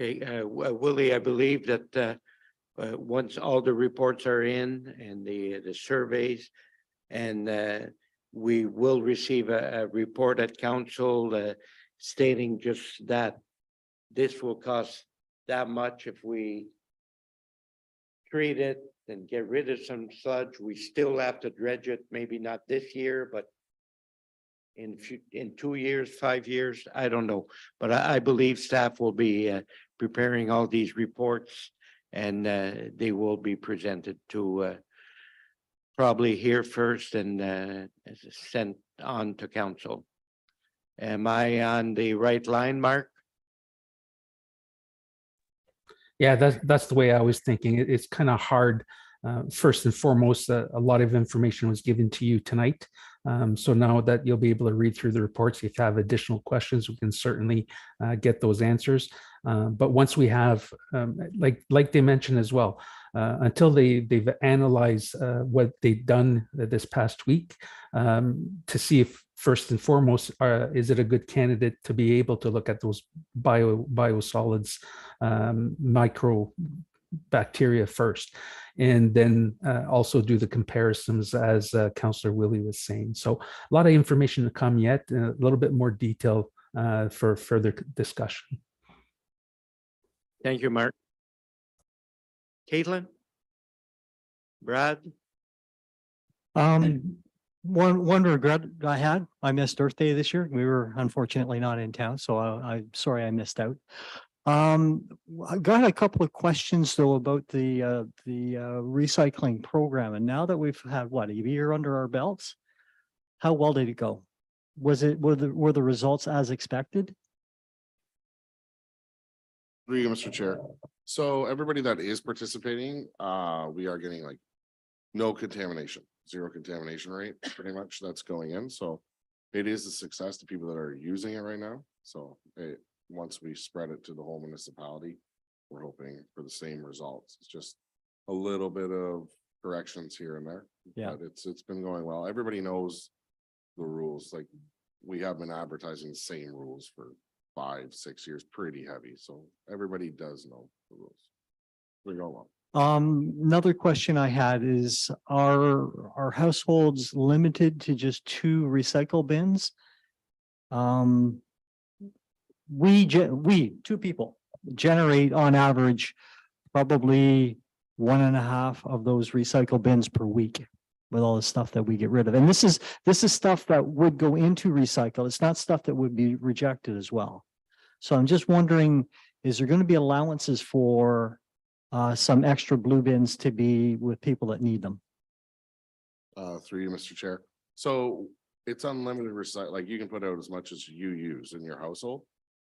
[SPEAKER 1] Okay, Willie, I believe that once all the reports are in and the surveys, and we will receive a report at council stating just that this will cost that much if we treat it and get rid of some sludge. We still have to dredge it, maybe not this year, but in 2 years, 5 years, I don't know. But I believe staff will be preparing all these reports, and they will be presented to probably here first and sent on to council. Am I on the right line, Mark?
[SPEAKER 5] Yeah, that's the way I was thinking. It's kind of hard. First and foremost, a lot of information was given to you tonight. So now that you'll be able to read through the reports, if you have additional questions, we can certainly get those answers. But once we have, like they mentioned as well, until they've analyzed what they've done this past week, to see if first and foremost, is it a good candidate to be able to look at those biosolids, microbacteria first, and then also do the comparisons as Councillor Willie was saying. So a lot of information to come yet, a little bit more detail for further discussion.
[SPEAKER 1] Thank you, Mark. Caitlin? Brad?
[SPEAKER 7] One regret I had, I missed Earth Day this year. We were unfortunately not in town, so I'm sorry I missed out. I got a couple of questions though about the recycling program, and now that we've had what, a year under our belts, how well did it go? Were the results as expected?
[SPEAKER 11] Through you, Mr. Chair. So everybody that is participating, we are getting like no contamination, zero contamination rate, pretty much that's going in. So it is a success to people that are using it right now. So once we spread it to the whole municipality, we're hoping for the same results. It's just a little bit of corrections here and there.
[SPEAKER 7] Yeah.
[SPEAKER 11] But it's been going well. Everybody knows the rules. Like we have been advertising the same rules for 5-6 years, pretty heavy. So everybody does know the rules. We go well.
[SPEAKER 7] Another question I had is, are households limited to just 2 recycle bins? We, 2 people generate on average probably 1.5 of those recycle bins per week with all the stuff that we get rid of. And this is stuff that would go into recycle. It's not stuff that would be rejected as well. So I'm just wondering, is there going to be allowances for some extra blue bins to be with people that need them?
[SPEAKER 11] Through you, Mr. Chair. So it's unlimited recycle, like you can put out as much as you use in your household.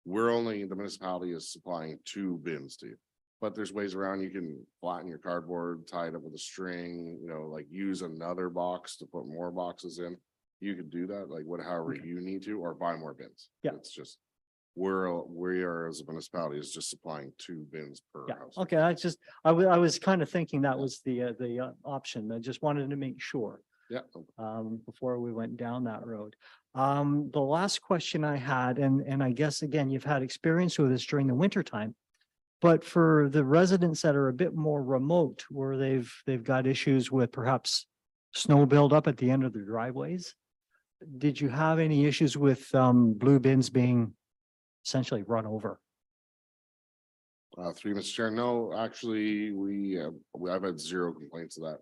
[SPEAKER 11] The municipality is supplying 2 bins to you. But there's ways around. You can flatten your cardboard, tie it up with a string, like use another box to put more boxes in. You could do that, like however you need to, or buy more bins.
[SPEAKER 7] Yeah.
[SPEAKER 11] It's just, we are as a municipality is just supplying 2 bins per
[SPEAKER 7] Yeah,
[SPEAKER 11] house.
[SPEAKER 7] okay, I was kind of thinking that was the option. I just wanted to make sure
[SPEAKER 11] Yeah.
[SPEAKER 7] before we went down that road. The last question I had, and I guess again, you've had experience with this during the winter time, but for the residents that are a bit more remote, where they've got issues with perhaps snow buildup at the end of their driveways, did you have any issues with blue bins being essentially run over?
[SPEAKER 11] Through you, Mr. Chair. No, actually, I've had 0 complaints of that.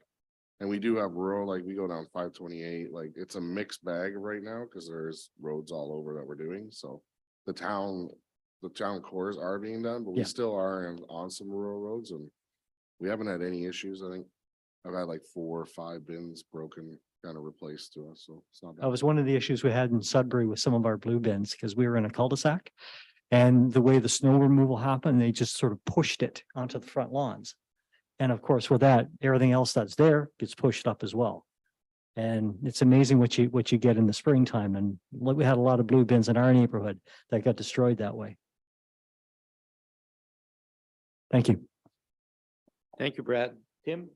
[SPEAKER 11] And we do have rural, like we go down 528, like it's a mixed bag right now because there's roads all over that we're doing. So the town cores are being done, but we
[SPEAKER 7] Yeah.
[SPEAKER 11] still are on some rural roads and we haven't had any issues. I think I've had like 4 or 5 bins broken, kind of replaced to us. So it's not
[SPEAKER 7] That
[SPEAKER 11] bad.
[SPEAKER 7] was one of the issues we had in Sudbury with some of our blue bins, because we were in a cul-de-sac. And the way the snow removal happened, they just sort of pushed it onto the front lawns. And of course, with that, everything else that's there gets pushed up as well. And it's amazing what you get in the springtime. And we had a lot of blue bins in our neighborhood that got destroyed that way. Thank you.
[SPEAKER 1] Thank you, Brad. Tim?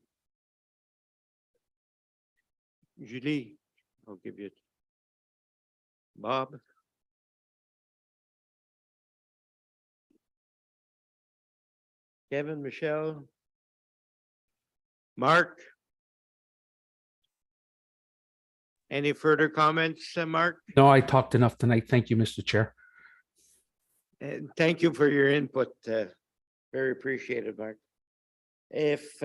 [SPEAKER 1] Julie, I'll give you. Bob? Kevin, Michelle? Mark? Any further comments, Mark?
[SPEAKER 5] No, I talked enough tonight. Thank you, Mr. Chair.
[SPEAKER 1] And thank you for your input. Very appreciated, Mark. If